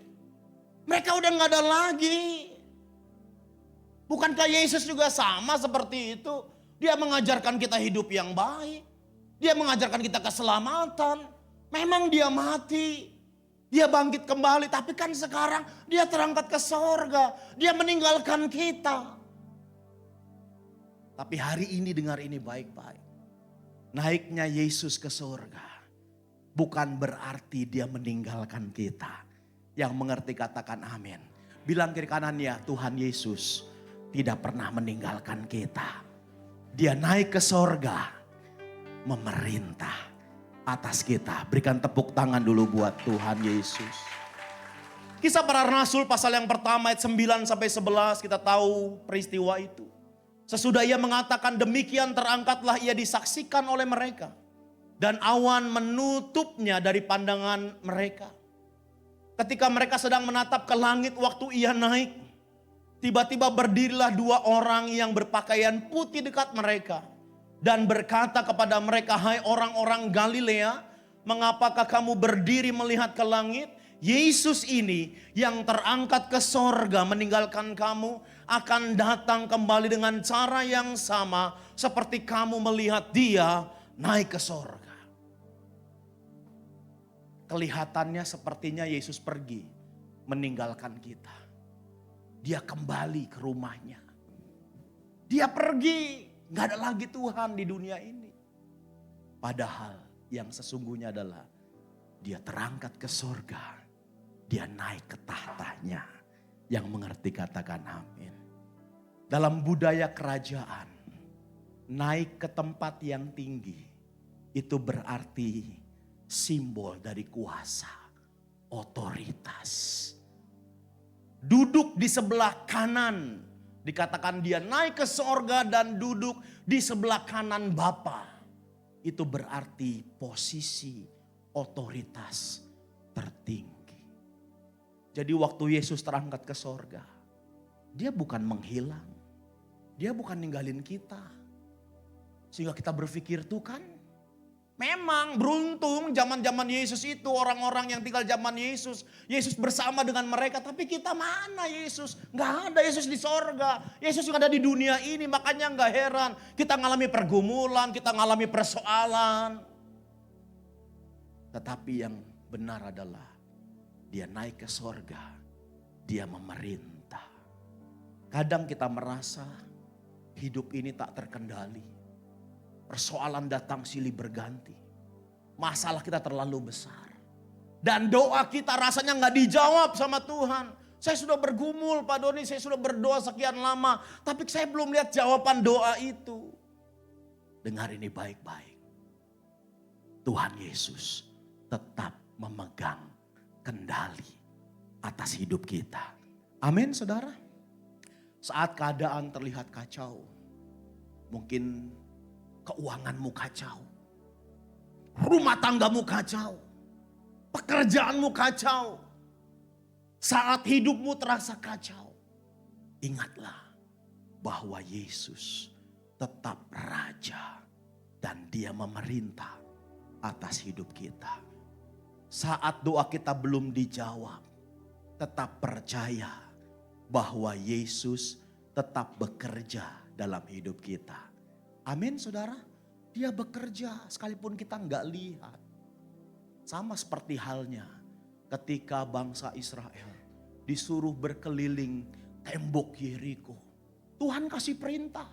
Mereka udah gak ada lagi. Bukankah Yesus juga sama seperti itu? Dia mengajarkan kita hidup yang baik. Dia mengajarkan kita keselamatan. Memang dia mati. Dia bangkit kembali. Tapi kan sekarang dia terangkat ke sorga. Dia meninggalkan kita. Tapi hari ini dengar ini baik-baik. Naiknya Yesus ke sorga bukan berarti dia meninggalkan kita. Yang mengerti katakan amin. Bilang kiri kanannya, Tuhan Yesus tidak pernah meninggalkan kita. Dia naik ke sorga, memerintah atas kita. Berikan tepuk tangan dulu buat Tuhan Yesus. Kisah para Rasul pasal yang pertama ayat 9 sampai 11 kita tahu peristiwa itu. Sesudah ia mengatakan demikian terangkatlah ia disaksikan oleh mereka. Dan awan menutupnya dari pandangan mereka. Ketika mereka sedang menatap ke langit waktu ia naik. Tiba-tiba berdirilah dua orang yang berpakaian putih dekat mereka. Dan berkata kepada mereka, hai orang-orang Galilea, mengapakah kamu berdiri melihat ke langit? Yesus ini yang terangkat ke sorga meninggalkan kamu akan datang kembali dengan cara yang sama seperti kamu melihat dia naik ke sorga. Kelihatannya sepertinya Yesus pergi meninggalkan kita. Dia kembali ke rumahnya. Dia pergi, gak ada lagi Tuhan di dunia ini. Padahal yang sesungguhnya adalah dia terangkat ke sorga. Dia naik ke tahtanya. Yang mengerti katakan amin. Dalam budaya kerajaan, naik ke tempat yang tinggi itu berarti simbol dari kuasa, otoritas. Duduk di sebelah kanan, dikatakan dia naik ke sorga dan duduk di sebelah kanan Bapa. Itu berarti posisi otoritas tertinggi. Jadi waktu Yesus terangkat ke sorga, dia bukan menghilang. Dia bukan ninggalin kita. Sehingga kita berpikir tuh kan, memang beruntung zaman-zaman Yesus itu orang-orang yang tinggal zaman Yesus. Yesus bersama dengan mereka, tapi kita mana Yesus? Gak ada Yesus di sorga. Yesus yang ada di dunia ini, makanya gak heran. Kita ngalami pergumulan, kita ngalami persoalan. Tetapi yang benar adalah dia naik ke sorga, dia memerintah. Kadang kita merasa hidup ini tak terkendali. Persoalan datang silih berganti. masalah kita terlalu besar. Dan doa kita rasanya nggak dijawab sama Tuhan. Saya sudah bergumul Pak Doni, saya sudah berdoa sekian lama. Tapi saya belum lihat jawaban doa itu. Dengar ini baik-baik. Tuhan Yesus tetap memegang kendali atas hidup kita. Amin saudara. Saat keadaan terlihat kacau. Mungkin keuanganmu kacau. Rumah tanggamu kacau. Pekerjaanmu kacau. Saat hidupmu terasa kacau. Ingatlah bahwa Yesus tetap raja. Dan dia memerintah atas hidup kita. Saat doa kita belum dijawab. Tetap percaya bahwa Yesus tetap bekerja dalam hidup kita. Amin saudara. Dia bekerja sekalipun kita nggak lihat. Sama seperti halnya ketika bangsa Israel disuruh berkeliling tembok Yeriko. Tuhan kasih perintah.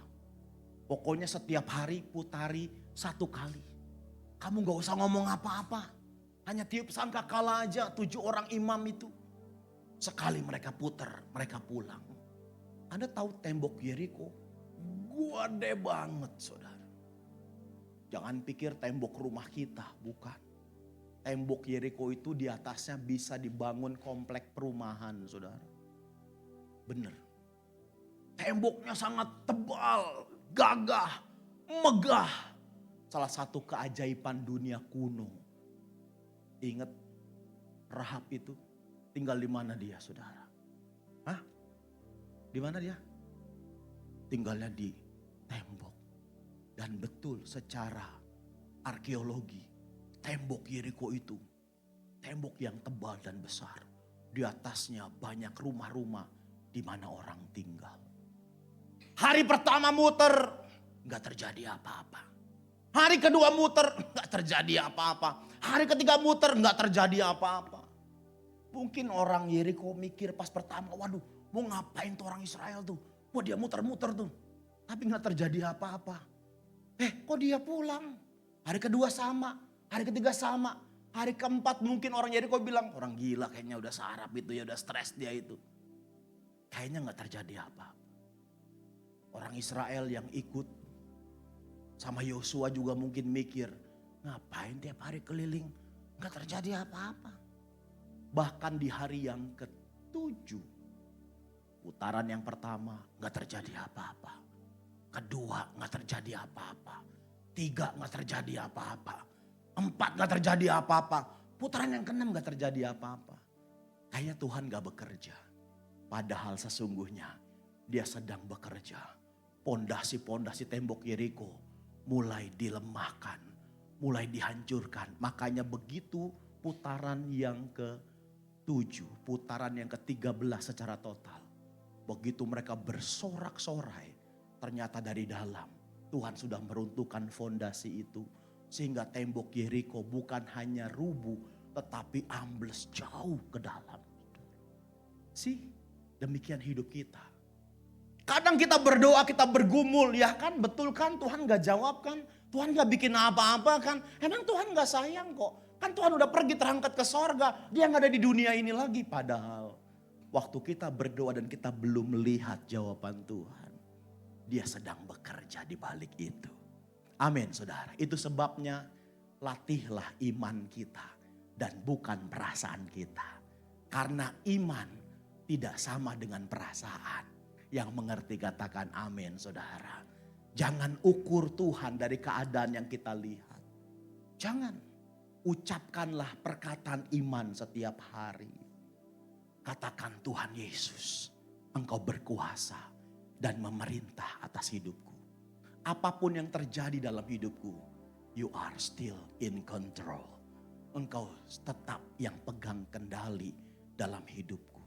Pokoknya setiap hari putari 1 kali. Kamu gak usah ngomong apa-apa. Hanya tiup sangkakala aja 7 orang imam itu. Sekali mereka putar, mereka pulang. Anda tahu tembok Yeriko? Gede banget saudara. Jangan pikir tembok rumah kita, bukan. Tembok Yeriko itu di atasnya bisa dibangun komplek perumahan saudara. Bener. Temboknya sangat tebal, gagah, megah. Salah satu keajaiban dunia kuno. Ingat Rahab itu tinggal di mana dia saudara? Hah? Di mana dia? Tinggalnya di tembok. Dan betul secara arkeologi. Tembok Yeriko itu tembok yang tebal dan besar. Di atasnya banyak rumah-rumah di mana orang tinggal. Hari pertama muter, gak terjadi apa-apa. Hari kedua muter, gak terjadi apa-apa. Hari ketiga muter, gak terjadi apa-apa. Mungkin orang Yeriko mikir pas pertama, waduh mau ngapain tuh orang Israel tuh. Wah dia muter-muter tuh. Tapi gak terjadi apa-apa. Kok dia pulang? Hari kedua sama. Hari ketiga sama, hari keempat mungkin orang Yeriko bilang, orang gila kayaknya udah sarap itu ya, udah stres dia itu. Kayaknya gak terjadi apa-apa. Orang Israel yang ikut sama Yosua juga mungkin mikir, ngapain tiap hari keliling, gak terjadi apa-apa. Bahkan di hari yang ke-7, putaran yang pertama gak terjadi apa-apa. Kedua gak terjadi apa-apa. 3 gak terjadi apa-apa. 4 gak terjadi apa-apa. Putaran yang ke-6 gak terjadi apa-apa. Kayaknya Tuhan gak bekerja. Padahal sesungguhnya dia sedang bekerja. Pondasi-pondasi tembok Yeriko mulai dilemahkan. Mulai dihancurkan. Makanya begitu putaran yang ke-7. Putaran yang ke-13 secara total. Begitu mereka bersorak-sorai. Ternyata dari dalam Tuhan sudah meruntuhkan fondasi itu. Sehingga tembok Yeriko bukan hanya rubuh, tetapi ambles jauh ke dalam. Demikian hidup kita. Kadang kita berdoa, kita bergumul, ya kan betul kan Tuhan gak jawab kan. Tuhan gak bikin apa-apa kan. Emang Tuhan gak sayang kok. Kan Tuhan udah pergi terangkat ke sorga. Dia gak ada di dunia ini lagi. Padahal waktu kita berdoa dan kita belum melihat jawaban Tuhan. Dia sedang bekerja di balik itu. Amin saudara. Itu sebabnya latihlah iman kita dan bukan perasaan kita. Karena iman tidak sama dengan perasaan. Yang mengerti katakan amin saudara. Jangan ukur Tuhan dari keadaan yang kita lihat. Jangan. Ucapkanlah perkataan iman setiap hari. Katakan Tuhan Yesus, Engkau berkuasa dan memerintah atas hidupku. Apapun yang terjadi dalam hidupku, you are still in control. Engkau tetap yang pegang kendali dalam hidupku.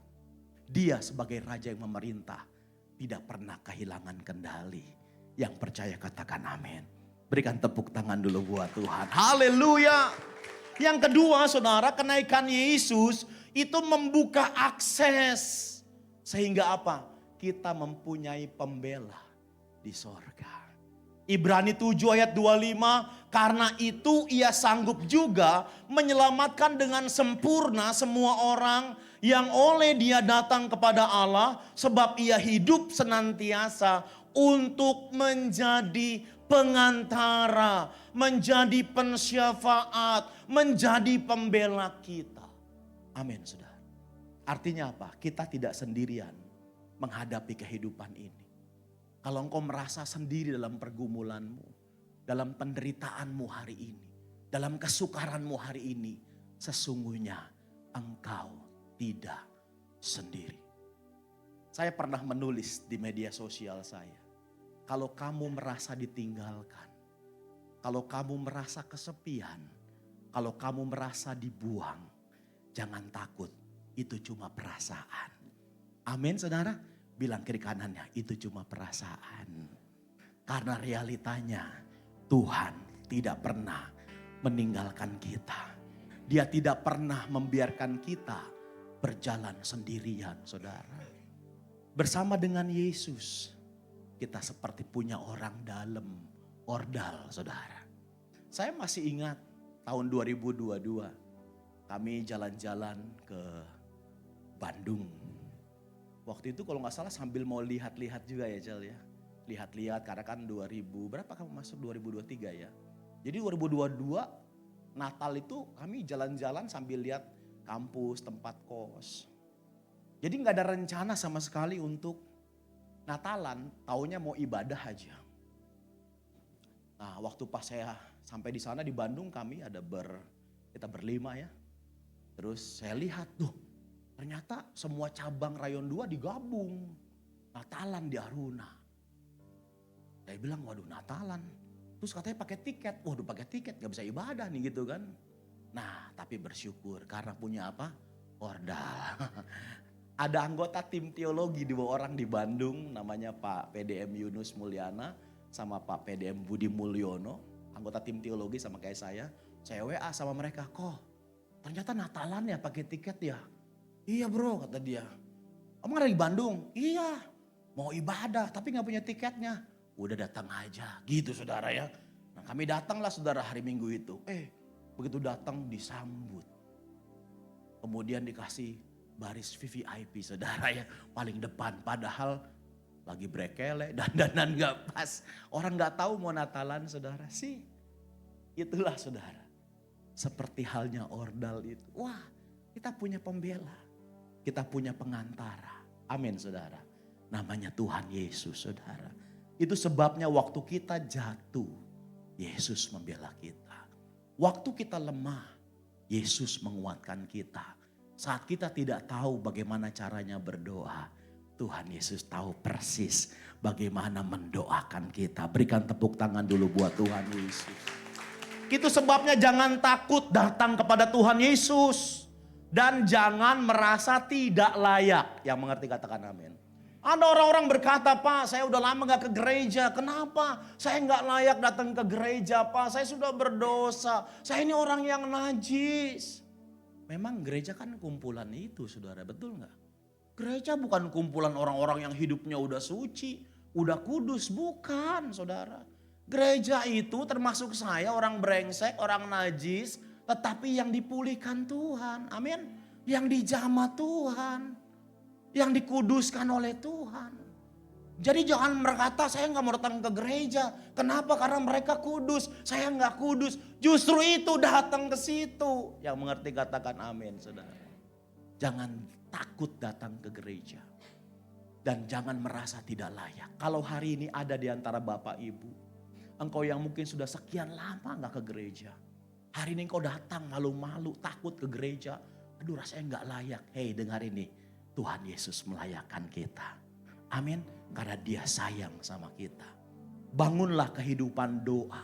Dia sebagai raja yang memerintah tidak pernah kehilangan kendali. Yang percaya katakan amin. Berikan tepuk tangan dulu buat Tuhan. Haleluya. Yang kedua saudara, kenaikan Yesus itu membuka akses. Sehingga apa? Kita mempunyai pembela di sorga. Ibrani 7 ayat 25, karena itu ia sanggup juga menyelamatkan dengan sempurna semua orang yang oleh dia datang kepada Allah, sebab ia hidup senantiasa untuk menjadi pengantara, menjadi pensyafaat, menjadi pembela kita. Amin, saudara. Artinya apa? Kita tidak sendirian menghadapi kehidupan ini. Kalau engkau merasa sendiri dalam pergumulanmu, dalam penderitaanmu hari ini, dalam kesukaranmu hari ini, sesungguhnya engkau tidak sendiri. Saya pernah menulis di media sosial saya, kalau kamu merasa ditinggalkan, kalau kamu merasa kesepian, kalau kamu merasa dibuang, jangan takut, itu cuma perasaan. Amin, saudara. Bilang kiri kanannya, itu cuma perasaan. Karena realitanya Tuhan tidak pernah meninggalkan kita. Dia tidak pernah membiarkan kita berjalan sendirian, saudara. Bersama dengan Yesus, kita seperti punya orang dalam ordal, saudara. Saya masih ingat tahun 2022, kami jalan-jalan ke Bandung. Waktu itu kalau nggak salah sambil mau lihat-lihat juga ya Jal ya. Lihat-lihat karena kan 2000, berapa kamu masuk 2023 ya. Jadi 2022 Natal itu kami jalan-jalan sambil lihat kampus, tempat kos. Jadi nggak ada rencana sama sekali untuk Natalan, taunya mau ibadah aja. Nah waktu pas saya sampai di sana di Bandung kami ada kita berlima ya. Terus saya lihat tuh, ternyata semua cabang Rayon 2 digabung. Natalan di Aruna. Saya bilang waduh Natalan. Terus katanya pakai tiket. Waduh pakai tiket gak bisa ibadah nih gitu kan. Nah tapi bersyukur karena punya apa? Ordal. Ada anggota tim teologi 2 orang di Bandung. Namanya Pak PDM Yunus Mulyana sama Pak PDM Budi Mulyono. Anggota tim teologi sama kayak saya. Saya WA sama mereka. Kok ternyata Natalan ya pakai tiket ya. Iya bro kata dia. Emang ada di Bandung? Iya. Mau ibadah tapi gak punya tiketnya. Udah datang aja gitu saudara ya. Nah kami datanglah saudara hari Minggu itu. Begitu datang disambut. Kemudian dikasih baris VVIP saudara ya. Paling depan padahal lagi brekele dandanan gak pas. Orang gak tahu mau Natalan saudara sih. Itulah saudara. Seperti halnya ordal itu. Wah kita punya pembela. Kita punya pengantara. Amin saudara. Namanya Tuhan Yesus saudara. Itu sebabnya waktu kita jatuh, Yesus membela kita. Waktu kita lemah, Yesus menguatkan kita. Saat kita tidak tahu bagaimana caranya berdoa, Tuhan Yesus tahu persis bagaimana mendoakan kita. Berikan tepuk tangan dulu buat Tuhan Yesus. Itu sebabnya jangan takut datang kepada Tuhan Yesus. Dan jangan merasa tidak layak. Yang mengerti katakan amin. Ada orang-orang berkata, Pak saya udah lama gak ke gereja. Kenapa? Saya gak layak datang ke gereja Pak. Saya sudah berdosa. Saya ini orang yang najis. Memang gereja kan kumpulan itu saudara, betul gak? Gereja bukan kumpulan orang-orang yang hidupnya udah suci. Udah kudus, bukan saudara. Gereja itu termasuk saya orang brengsek, orang najis. Tetapi yang dipulihkan Tuhan, amin. Yang dijamah Tuhan, yang dikuduskan oleh Tuhan. Jadi jangan berkata saya gak mau datang ke gereja. Kenapa? Karena mereka kudus, saya gak kudus. Justru itu datang ke situ. Yang mengerti katakan amin saudara. Jangan takut datang ke gereja. Dan jangan merasa tidak layak. Kalau hari ini ada di antara Bapak Ibu, engkau yang mungkin sudah sekian lama gak ke gereja. Hari ini engkau datang malu-malu, takut ke gereja. Aduh rasanya gak layak. Hei dengar ini, Tuhan Yesus melayakkan kita. Amin. Karena dia sayang sama kita. Bangunlah kehidupan doa.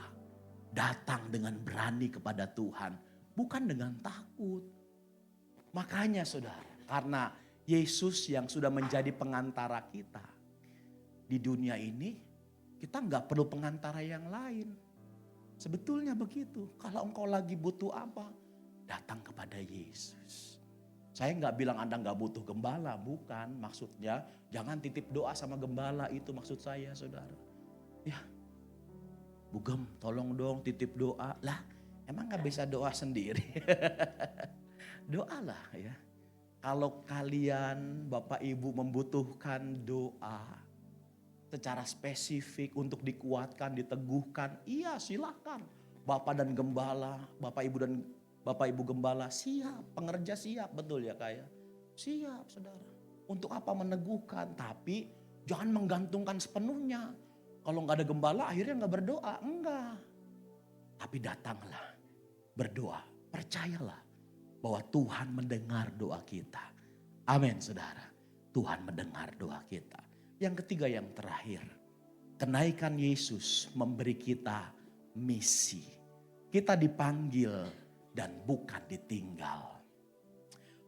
Datang dengan berani kepada Tuhan. Bukan dengan takut. Makanya saudara, karena Yesus yang sudah menjadi pengantara kita. Di dunia ini, kita gak perlu pengantara yang lain. Sebetulnya begitu. Kalau engkau lagi butuh apa, datang kepada Yesus. Saya nggak bilang Anda nggak butuh gembala, bukan. Maksudnya jangan titip doa sama gembala, itu maksud saya saudara. Ya, Bugem tolong dong titip doa. Lah emang gak bisa doa sendiri? Doalah ya. Kalau kalian Bapak Ibu membutuhkan doa secara spesifik untuk dikuatkan, diteguhkan, iya silahkan. Bapak dan Gembala, Bapak Ibu Gembala siap, pengerja siap, betul ya Kak ya? Siap saudara. Untuk apa meneguhkan, tapi jangan menggantungkan sepenuhnya. Kalau nggak ada gembala akhirnya nggak berdoa, enggak. Tapi datanglah berdoa, percayalah bahwa Tuhan mendengar doa kita. Amin saudara, Tuhan mendengar doa kita. Yang ketiga yang terakhir, kenaikan Yesus memberi kita misi. Kita dipanggil dan bukan ditinggal.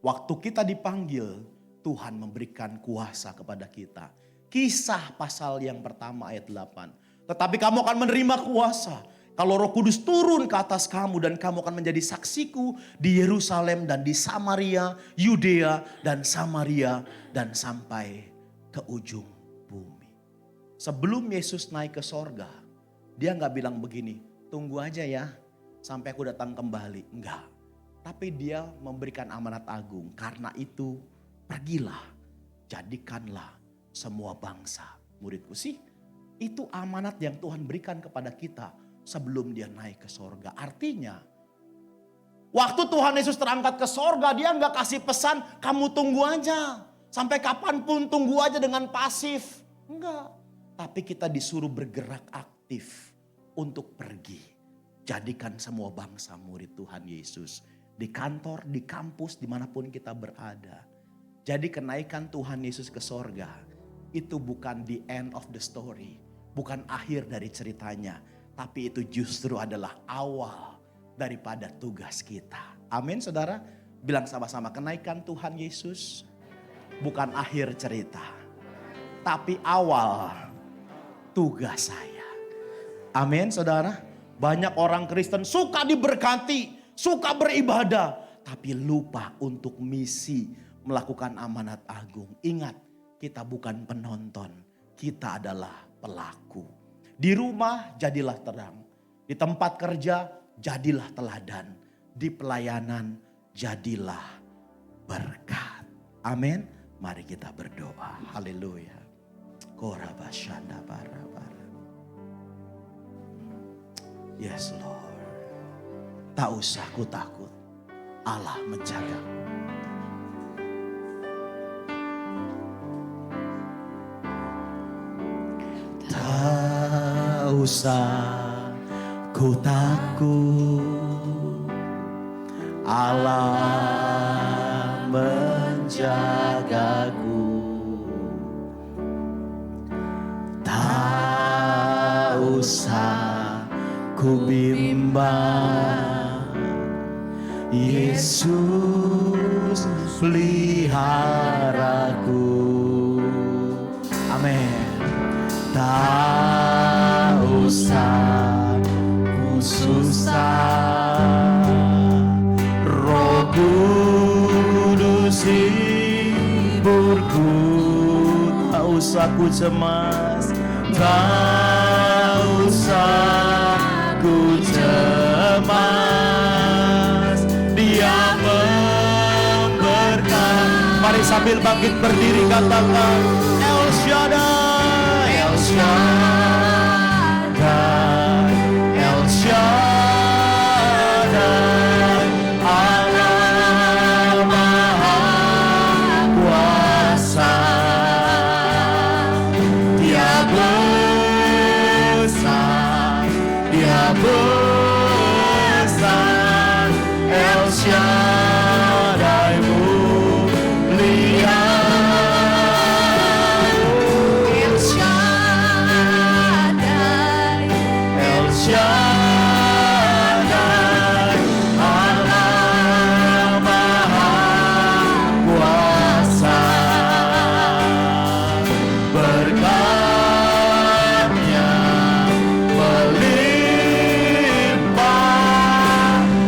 Waktu kita dipanggil, Tuhan memberikan kuasa kepada kita. Kisah pasal yang pertama ayat 8. Tetapi kamu akan menerima kuasa kalau Roh Kudus turun ke atas kamu dan kamu akan menjadi saksiku di Yerusalem dan di Samaria, Yudea dan Samaria dan sampai ke ujung bumi. Sebelum Yesus naik ke sorga, dia gak bilang begini, tunggu aja ya sampai aku datang kembali. Enggak. Tapi dia memberikan amanat agung. Karena itu pergilah, jadikanlah semua bangsa muridku. Sih, itu amanat yang Tuhan berikan kepada kita sebelum dia naik ke sorga. Artinya, waktu Tuhan Yesus terangkat ke sorga, dia gak kasih pesan, kamu tunggu aja. Sampai kapanpun tunggu aja dengan pasif. Enggak. Tapi kita disuruh bergerak aktif untuk pergi. Jadikan semua bangsa murid Tuhan Yesus. Di kantor, di kampus, dimanapun kita berada. Jadi kenaikan Tuhan Yesus ke sorga, itu bukan the end of the story. Bukan akhir dari ceritanya. Tapi itu justru adalah awal daripada tugas kita. Amin saudara. Bilang sama-sama, kenaikan Tuhan Yesus bukan akhir cerita. Tapi awal tugas saya. Amin saudara. Banyak orang Kristen suka diberkati, suka beribadah. Tapi lupa untuk misi melakukan amanat agung. Ingat, kita bukan penonton, kita adalah pelaku. Di rumah jadilah terang, di tempat kerja jadilah teladan, di pelayanan jadilah berkat. Amin. Mari kita berdoa. Haleluya. Korabashanda bara-bara. Yes Lord. Tak usah ku takut, Allah menjaga. Tak usah ku takut, Allah menjagaku. Tak usah ku bimbang, Yesus peliharaku. Amin. Tak usah ku susah, Roh Kudus hiburku. Tak usah ku cemas, tak usah ku cemas. Dia memberkati. Mari sambil bangkit berdiri katakan El Shaddai, El Shaddai, El Shaddai, Allah Maha Kuasa. Dia besar, Dia besar, El Shaddai mulia. El Shaddai, El Shaddai, Allah Maha Kuasa. Berkat-Nya melimpah.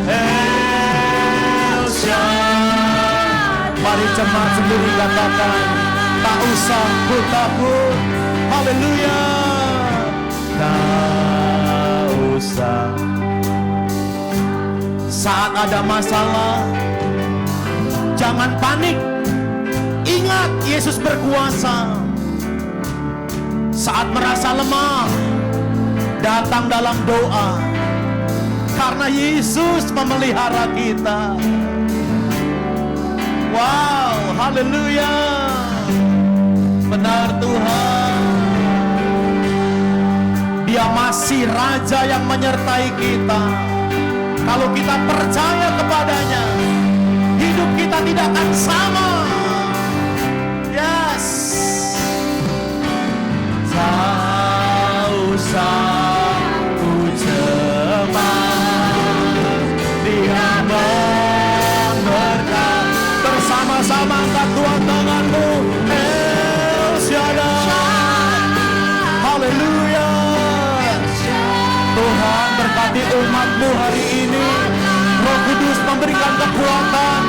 El Shaddai. Mari cepat sendiri katakan, tak usah ku takut. Haleluya. Tak kuasa. Saat ada masalah, jangan panik. Ingat, Yesus berkuasa. Saat merasa lemah, datang dalam doa. Karena Yesus memelihara kita. Wow, haleluya. Benar Tuhan. Dia masih Raja yang menyertai kita. Kalau kita percaya kepadanya, hidup kita tidak akan sama. Yes. Tak usah ku cemas, Dia memberkati. Bersama-sama angkat dua tanganmu. El Shaddai. Haleluya. Tuhan berkati umat-Mu hari ini. Roh Kudus memberikan kekuatan,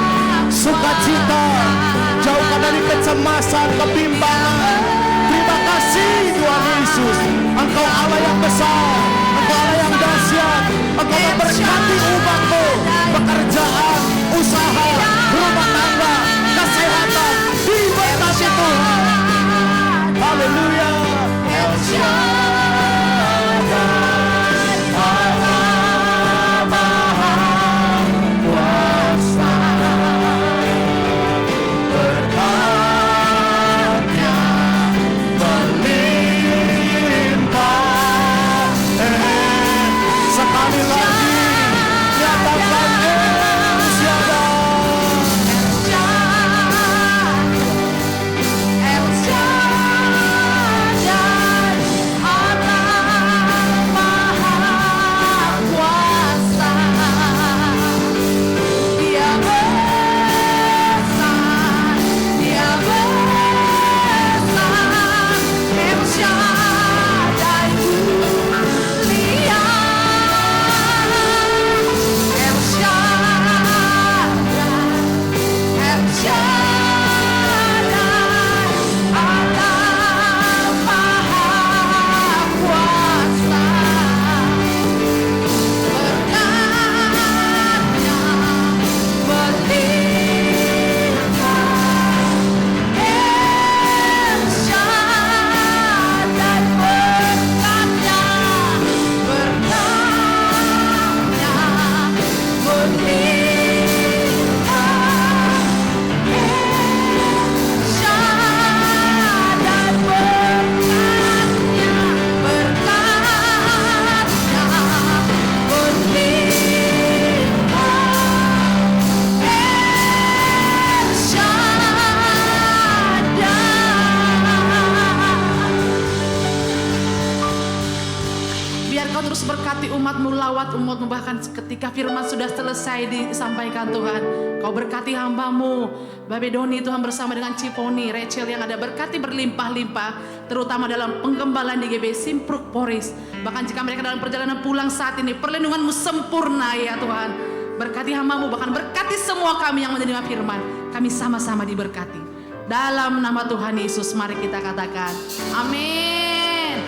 sukacita, jauhkan dari kecemasan, kebimbangan. Terima kasih Tuhan Yesus. Engkau Allah yang besar, Engkau Allah yang dahsyat. Engkau memberkati umat-Mu, pekerjaan, usaha, rumah tangga, kesehatan, diberkati Tuhan. Haleluya. El Shaddai, Allah Maha Kuasa, berkatnya melimpah. Sekali lagi nyatakan El Shaddai. El Shaddai, Allah Maha Kuasa. Dia besar, Dia besar. El Shaddai mulia. El Shaddai, El Shaddai, Allah Maha Kuasa. Berkatnya melimpah. El Shaddai, berkatnya Biar Kau terus berkati umat-Mu, lawat umat-Mu, bahkan ketika firman sudah selesai disampaikan Tuhan, Kau berkati hamba-Mu, Babe Doni Tuhan bersama dengan Ciponi, Rachel yang ada, berkati berlimpah-limpah, terutama dalam penggembalaan di GB Simpruk Poris. Bahkan jika mereka dalam perjalanan pulang saat ini, perlindungan-Mu sempurna ya Tuhan. Berkati hamba-Mu, bahkan berkati semua kami yang menerima firman. Kami sama-sama diberkati. Dalam nama Tuhan Yesus, mari kita katakan, amin.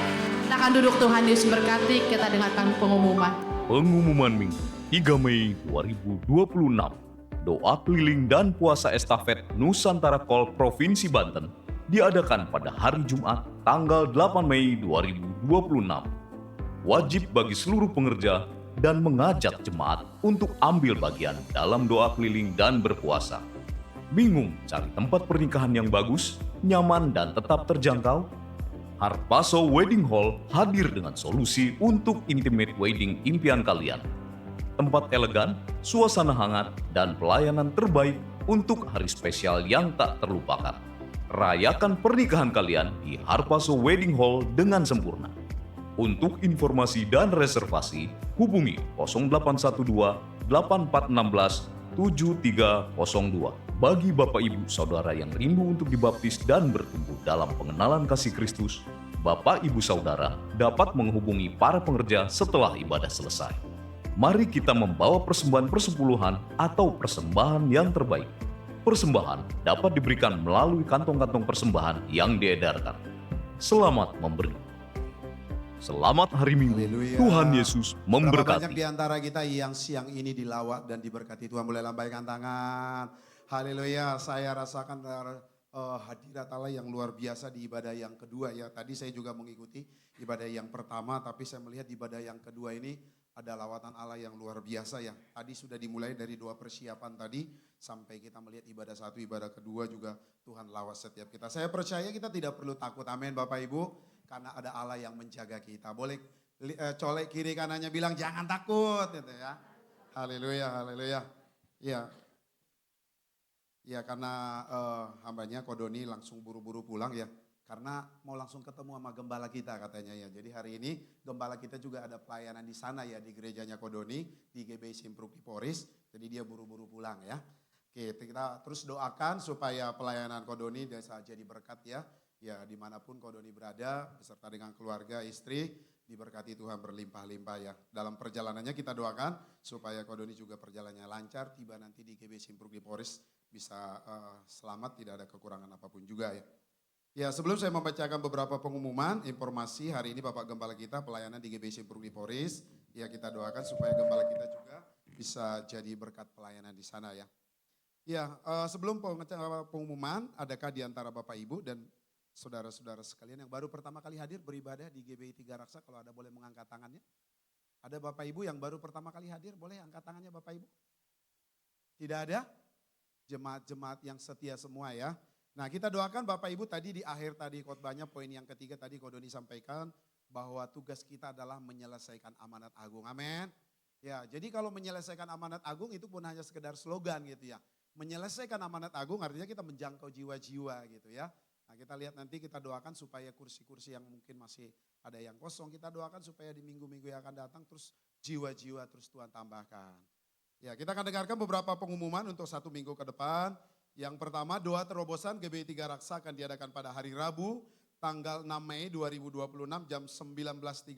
Kita akan duduk, Tuhan Yesus berkati, kita dengarkan pengumuman. Pengumuman Minggu 3 Mei 2026. Doa keliling dan puasa estafet Nusantara Call Provinsi Banten diadakan pada hari Jumat tanggal 8 Mei 2026. Wajib bagi seluruh pengerja dan mengajak jemaat untuk ambil bagian dalam doa keliling dan berpuasa. Bingung cari tempat pernikahan yang bagus, nyaman dan tetap terjangkau? Harpaso Wedding Hall hadir dengan solusi untuk intimate wedding impian kalian. Tempat elegan, suasana hangat, dan pelayanan terbaik untuk hari spesial yang tak terlupakan. Rayakan pernikahan kalian di Harpaso Wedding Hall dengan sempurna. Untuk informasi dan reservasi, hubungi 0812 8416 7302. Bagi Bapak Ibu Saudara yang rindu untuk dibaptis dan bertumbuh dalam pengenalan kasih Kristus, Bapak Ibu Saudara dapat menghubungi para pengerja setelah ibadah selesai. Mari kita membawa persembahan persepuluhan atau persembahan yang terbaik. Persembahan dapat diberikan melalui kantong-kantong persembahan yang diedarkan. Selamat memberi. Selamat hari Minggu. Haleluya. Tuhan Yesus Berapa banyak memberkati. di antara kita yang siang ini dilawat dan diberkati Tuhan, boleh lambaikan tangan. Haleluya, saya rasakan hadirat Allah yang luar biasa di ibadah yang kedua ya. Tadi saya juga mengikuti ibadah yang pertama, tapi saya melihat ibadah yang kedua ini ada lawatan Allah yang luar biasa ya. Tadi sudah dimulai dari 2 persiapan tadi sampai kita melihat ibadah satu, ibadah kedua juga Tuhan lawat setiap kita. Saya percaya kita tidak perlu takut, amin Bapak Ibu, karena ada Allah yang menjaga kita. Boleh colek kiri kanannya bilang jangan takut gitu ya. Haleluya, haleluya. Ya. Ya karena hambanya Kodoni langsung buru-buru pulang ya. Karena mau langsung ketemu sama gembala kita katanya ya. Jadi hari ini gembala kita juga ada pelayanan di sana ya di gerejanya Kodoni di GBI Simpruk di Poris. Jadi dia buru-buru pulang ya. Oke, kita terus doakan supaya pelayanan Kodoni bisa jadi berkat ya. Ya dimanapun Kodoni berada beserta dengan keluarga, istri diberkati Tuhan berlimpah-limpah ya. Dalam perjalanannya kita doakan supaya Kodoni juga perjalanannya lancar. Tiba nanti di GBI Simpruk di Poris bisa selamat, tidak ada kekurangan apapun juga ya. Ya sebelum saya membacakan beberapa pengumuman, informasi hari ini Bapak Gembala kita pelayanan di GBI Simpruk di Poris. Ya kita doakan supaya Gembala kita juga bisa jadi berkat pelayanan di sana ya. Ya sebelum pengumuman, adakah di antara Bapak Ibu dan saudara-saudara sekalian yang baru pertama kali hadir beribadah di GBI Tiga Raksa, kalau ada boleh mengangkat tangannya. Ada Bapak Ibu yang baru pertama kali hadir, boleh angkat tangannya Bapak Ibu? Tidak ada? Jemaat-jemaat yang setia semua ya. Nah kita doakan Bapak Ibu tadi di akhir tadi khotbahnya poin yang ketiga tadi Kodoni sampaikan bahwa tugas kita adalah menyelesaikan amanat agung. Amin. Ya jadi kalau menyelesaikan amanat agung itu pun hanya sekedar slogan gitu ya. Menyelesaikan amanat agung artinya kita menjangkau jiwa-jiwa gitu ya. Nah kita lihat nanti kita doakan supaya kursi-kursi yang mungkin masih ada yang kosong kita doakan supaya di minggu-minggu yang akan datang terus jiwa-jiwa terus Tuhan tambahkan. Ya kita akan dengarkan beberapa pengumuman untuk 1 minggu ke depan. Yang pertama doa terobosan GBI Tiga Raksa akan diadakan pada hari Rabu tanggal 6 Mei 2026 jam 19.30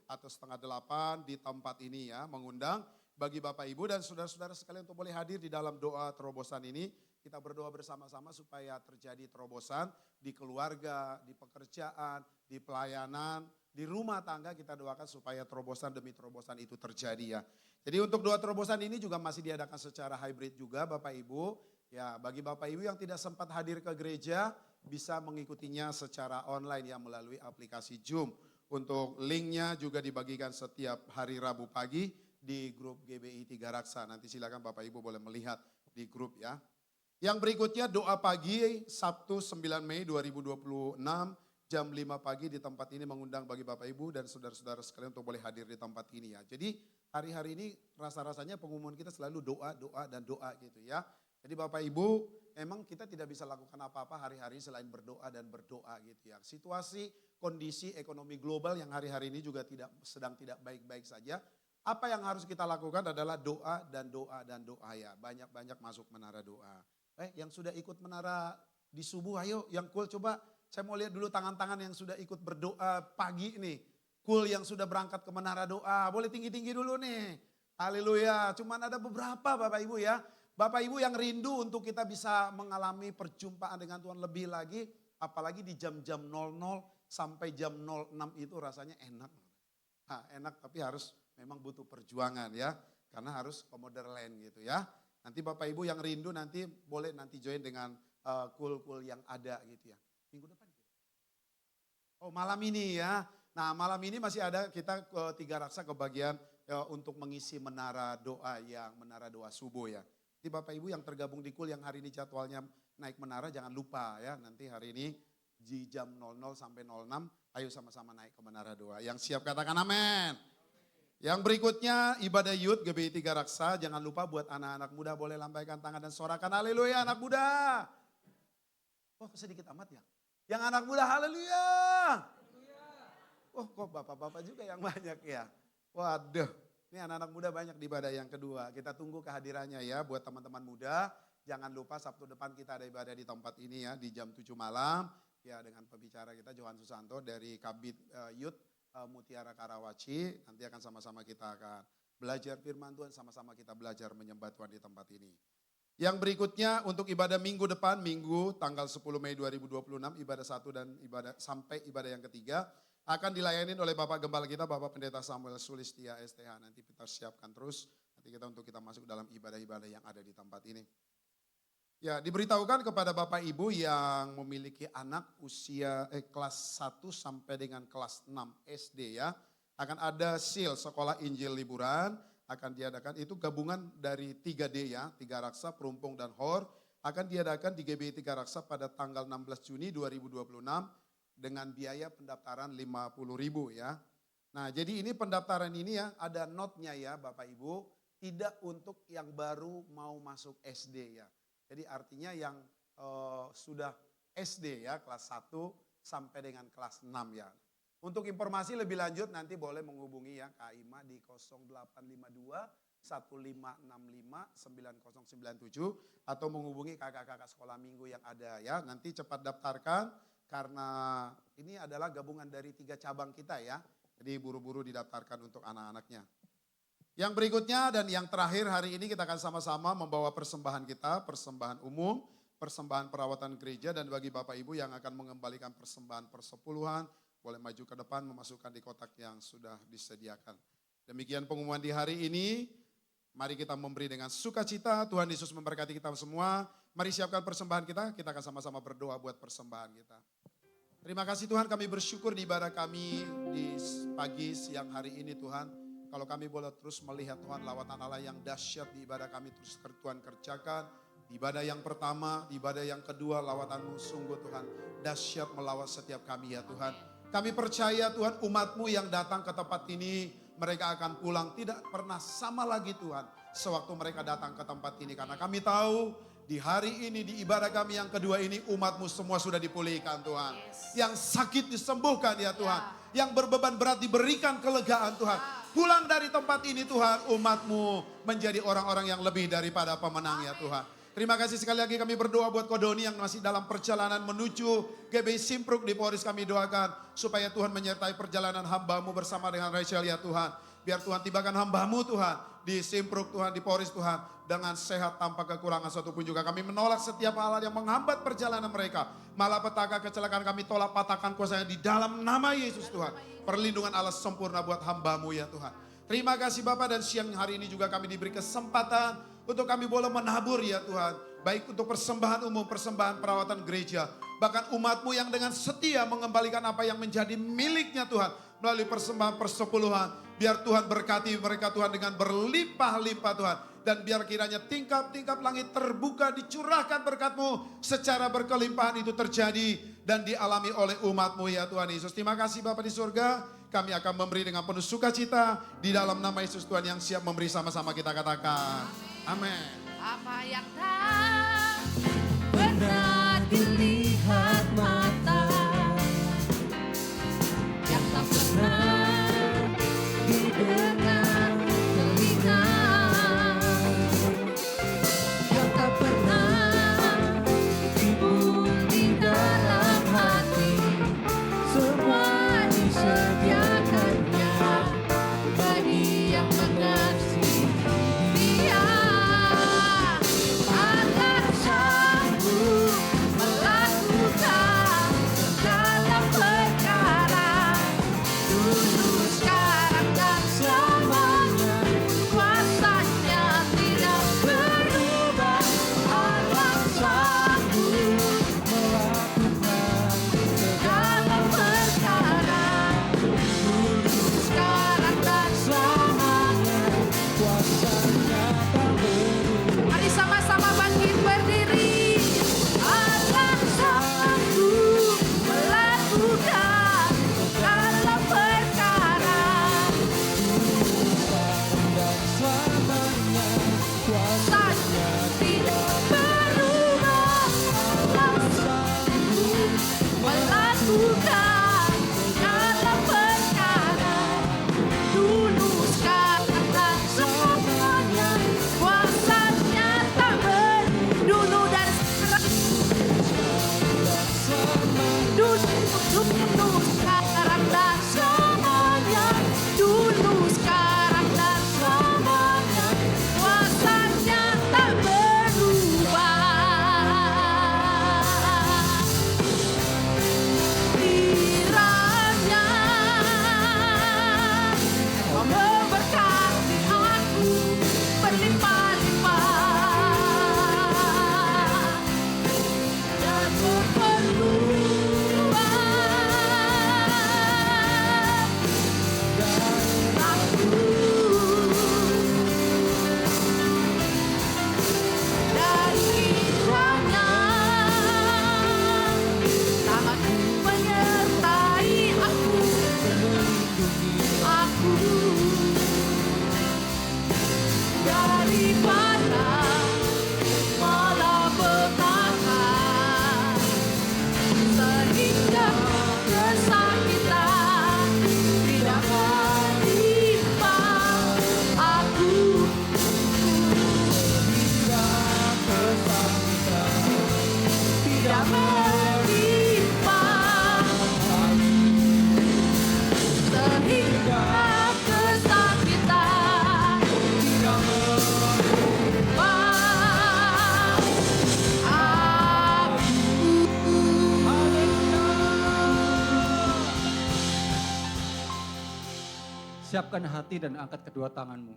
atau setengah 8 di tempat ini ya. Mengundang bagi Bapak Ibu dan saudara-saudara sekalian untuk boleh hadir di dalam doa terobosan ini. Kita berdoa bersama-sama supaya terjadi terobosan di keluarga, di pekerjaan, di pelayanan, di rumah tangga kita doakan supaya terobosan demi terobosan itu terjadi ya. Jadi untuk doa terobosan ini juga masih diadakan secara hybrid juga Bapak Ibu. Ya bagi Bapak Ibu yang tidak sempat hadir ke gereja bisa mengikutinya secara online ya melalui aplikasi Zoom. Untuk linknya juga dibagikan setiap hari Rabu pagi di grup GBI Tiga Raksa. Nanti silakan Bapak Ibu boleh melihat di grup ya. Yang berikutnya doa pagi Sabtu 9 Mei 2026 jam 5 pagi di tempat ini mengundang bagi Bapak Ibu dan saudara-saudara sekalian untuk boleh hadir di tempat ini ya. Jadi hari-hari ini rasa-rasanya pengumuman kita selalu doa, doa dan doa gitu ya. Jadi Bapak Ibu emang kita tidak bisa lakukan apa-apa hari-hari selain berdoa dan berdoa gitu ya. Situasi kondisi ekonomi global yang hari-hari ini juga sedang tidak baik-baik saja. Apa yang harus kita lakukan adalah doa dan doa dan doa ya. Banyak-banyak masuk menara doa. Yang sudah ikut menara di subuh ayo yang cool coba. Saya mau lihat dulu tangan-tangan yang sudah ikut berdoa pagi nih. Cool yang sudah berangkat ke menara doa. Boleh tinggi-tinggi dulu nih. Haleluya. Cuman ada beberapa Bapak Ibu ya. Bapak Ibu yang rindu untuk kita bisa mengalami perjumpaan dengan Tuhan lebih lagi. Apalagi di jam-jam 00 sampai jam 06 itu rasanya enak. Nah, enak tapi harus memang butuh perjuangan ya. Karena harus komoder lain gitu ya. Nanti Bapak Ibu yang rindu nanti boleh nanti join dengan cool-cool yang ada gitu ya. Minggu depan. Oh malam ini ya. Nah malam ini masih ada kita ke Tiga Raksa kebagian untuk mengisi menara doa subuh ya. Jadi Bapak Ibu yang tergabung di Kul yang hari ini jadwalnya naik menara jangan lupa ya. Nanti hari ini di jam 00 sampai 06 ayo sama-sama naik ke menara doa. Yang siap katakan amin. Yang berikutnya ibadah youth GBI Tiga Raksa. Jangan lupa buat anak-anak muda boleh lambaikan tangan dan sorakan haleluya anak muda. Wah sedikit amat ya. Yang anak muda haleluya. Oh kok bapak-bapak juga yang banyak ya. Waduh. Ini anak-anak muda banyak di ibadah yang kedua. Kita tunggu kehadirannya ya buat teman-teman muda. Jangan lupa Sabtu depan kita ada ibadah di tempat ini ya di jam 7 malam. Ya dengan pembicara kita Johan Susanto dari Kabit Youth Mutiara Karawaci. Nanti akan sama-sama kita akan belajar firman Tuhan. Sama-sama kita belajar menyembah Tuhan di tempat ini. Yang berikutnya untuk ibadah minggu depan, minggu tanggal 10 Mei 2026, ibadah 1 dan ibadah sampai ibadah yang ketiga. akan dilayani oleh Bapak Gembala kita, Bapak Pendeta Samuel Sulistia STH. Nanti kita siapkan terus, nanti kita masuk dalam ibadah-ibadah yang ada di tempat ini. Ya, diberitahukan kepada Bapak Ibu yang memiliki anak usia kelas 1 sampai dengan kelas 6 SD ya. Akan ada SIL, Sekolah Injil Liburan, akan diadakan. Itu gabungan dari 3D ya, 3 Raksa, Perumpung dan Hor. Akan diadakan di GBI 3 Raksa pada tanggal 16 Juni 2026 dengan biaya pendaftaran 50.000 ya. Nah, jadi ini pendaftaran ini ya, ada notnya ya Bapak Ibu, tidak untuk yang baru mau masuk SD ya. Jadi artinya yang sudah SD ya, kelas 1 sampai dengan kelas 6 ya. Untuk informasi lebih lanjut nanti boleh menghubungi ya Kak Ima di 0852 1565 9097 atau menghubungi kakak-kakak sekolah minggu yang ada ya. Nanti cepat daftarkan karena ini adalah gabungan dari 3 cabang kita ya. Jadi buru-buru didaftarkan untuk anak-anaknya. Yang berikutnya dan yang terakhir hari ini kita akan sama-sama membawa persembahan kita, persembahan umum, persembahan perawatan gereja dan bagi Bapak Ibu yang akan mengembalikan persembahan persepuluhan, boleh maju ke depan memasukkan di kotak yang sudah disediakan. Demikian pengumuman di hari ini, mari kita memberi dengan sukacita, Tuhan Yesus memberkati kita semua. Mari siapkan persembahan kita akan sama-sama berdoa buat persembahan kita. Terima kasih Tuhan, kami bersyukur di ibadah kami di pagi siang hari ini Tuhan. Kalau kami boleh terus melihat Tuhan lawatan Allah yang dahsyat di ibadah kami terus Tuhan kerjakan. Di ibadah yang pertama, di ibadah yang kedua lawatan-Mu sungguh Tuhan dahsyat melawat setiap kami ya Tuhan. Kami percaya Tuhan umat-Mu yang datang ke tempat ini mereka akan pulang tidak pernah sama lagi Tuhan. Sewaktu mereka datang ke tempat ini karena kami tahu di hari ini di ibadah kami yang kedua ini umat-Mu semua sudah dipulihkan Tuhan. Yang sakit disembuhkan ya Tuhan. Yang berbeban berat diberikan kelegaan Tuhan. Pulang dari tempat ini Tuhan, umat-Mu menjadi orang-orang yang lebih daripada pemenang ya Tuhan. Terima kasih sekali lagi kami berdoa buat Kodoni yang masih dalam perjalanan menuju GBI Simpruk di Polres kami doakan. Supaya Tuhan menyertai perjalanan hamba-Mu bersama dengan Rachel ya Tuhan. Biar Tuhan tibakan hamba-Mu Tuhan di Simpruk Tuhan, di Polres Tuhan. Dengan sehat tanpa kekurangan suatu pun juga. Kami menolak setiap hal yang menghambat perjalanan mereka. Malapetaka kecelakaan kami tolak patahkan kuasanya di dalam nama Yesus Tuhan. Perlindungan Allah sempurna buat hamba-Mu ya Tuhan. Terima kasih Bapak dan siang hari ini juga kami diberi kesempatan untuk kami boleh menabur ya Tuhan. Baik untuk persembahan umum, persembahan perawatan gereja. Bahkan umat-Mu yang dengan setia mengembalikan apa yang menjadi miliknya Tuhan. Melalui persembahan persepuluhan. Biar Tuhan berkati mereka Tuhan dengan berlimpah-limpah Tuhan. Dan biar kiranya tingkap-tingkap langit terbuka dicurahkan berkat-Mu. Secara berkelimpahan itu terjadi dan dialami oleh umat-Mu ya Tuhan Yesus. Terima kasih Bapa di surga. Kami akan memberi dengan penuh sukacita. Di dalam nama Yesus Tuhan yang siap memberi sama-sama kita katakan. Amin. Apa yang tak pernah dilihat mata, yang tak pernah didengar telinga, yang tak pernah timbul di dalam hati, semua disediakannya bagi yang mengasihi Dia. Akan sanggup melakukan segala perkara, dulu, sekarang, dan selamanya. Kuasanya tidak berubah. Allah sanggup melakukan segala perkara, dulu, sekarang, dan selamanya. Kuasanya tak berubah. Mari sama-sama bangkit berdiri. Allah sanggup melakukan segala perkara, dan selamanya. Kuasanya tidak berubah. Allah sanggup melakukan segala perkara, dulu, sekarang, dan selamanya. Kuasanya tak dulu dan sekarang, dulu, sekarang, dan selamanya. Dulu, sekarang, dan selamanya. Kuasanya tak berubah. Dia Siapkan hati dan angkat kedua tanganmu.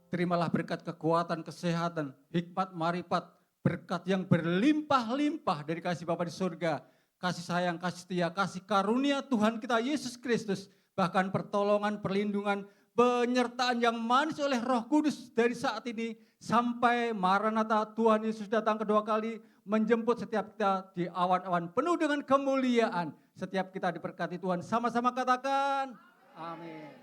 Terimalah berkat kekuatan, kesehatan, hikmat, marifat, berkat yang berlimpah-limpah dari kasih Bapa di surga, kasih sayang, kasih setia, kasih karunia Tuhan kita Yesus Kristus, bahkan pertolongan, perlindungan, penyertaan yang manis oleh Roh Kudus dari saat ini sampai Maranatha Tuhan Yesus datang kedua kali menjemput setiap kita di awan-awan penuh dengan kemuliaan. Setiap kita diberkati Tuhan, sama-sama katakan amin.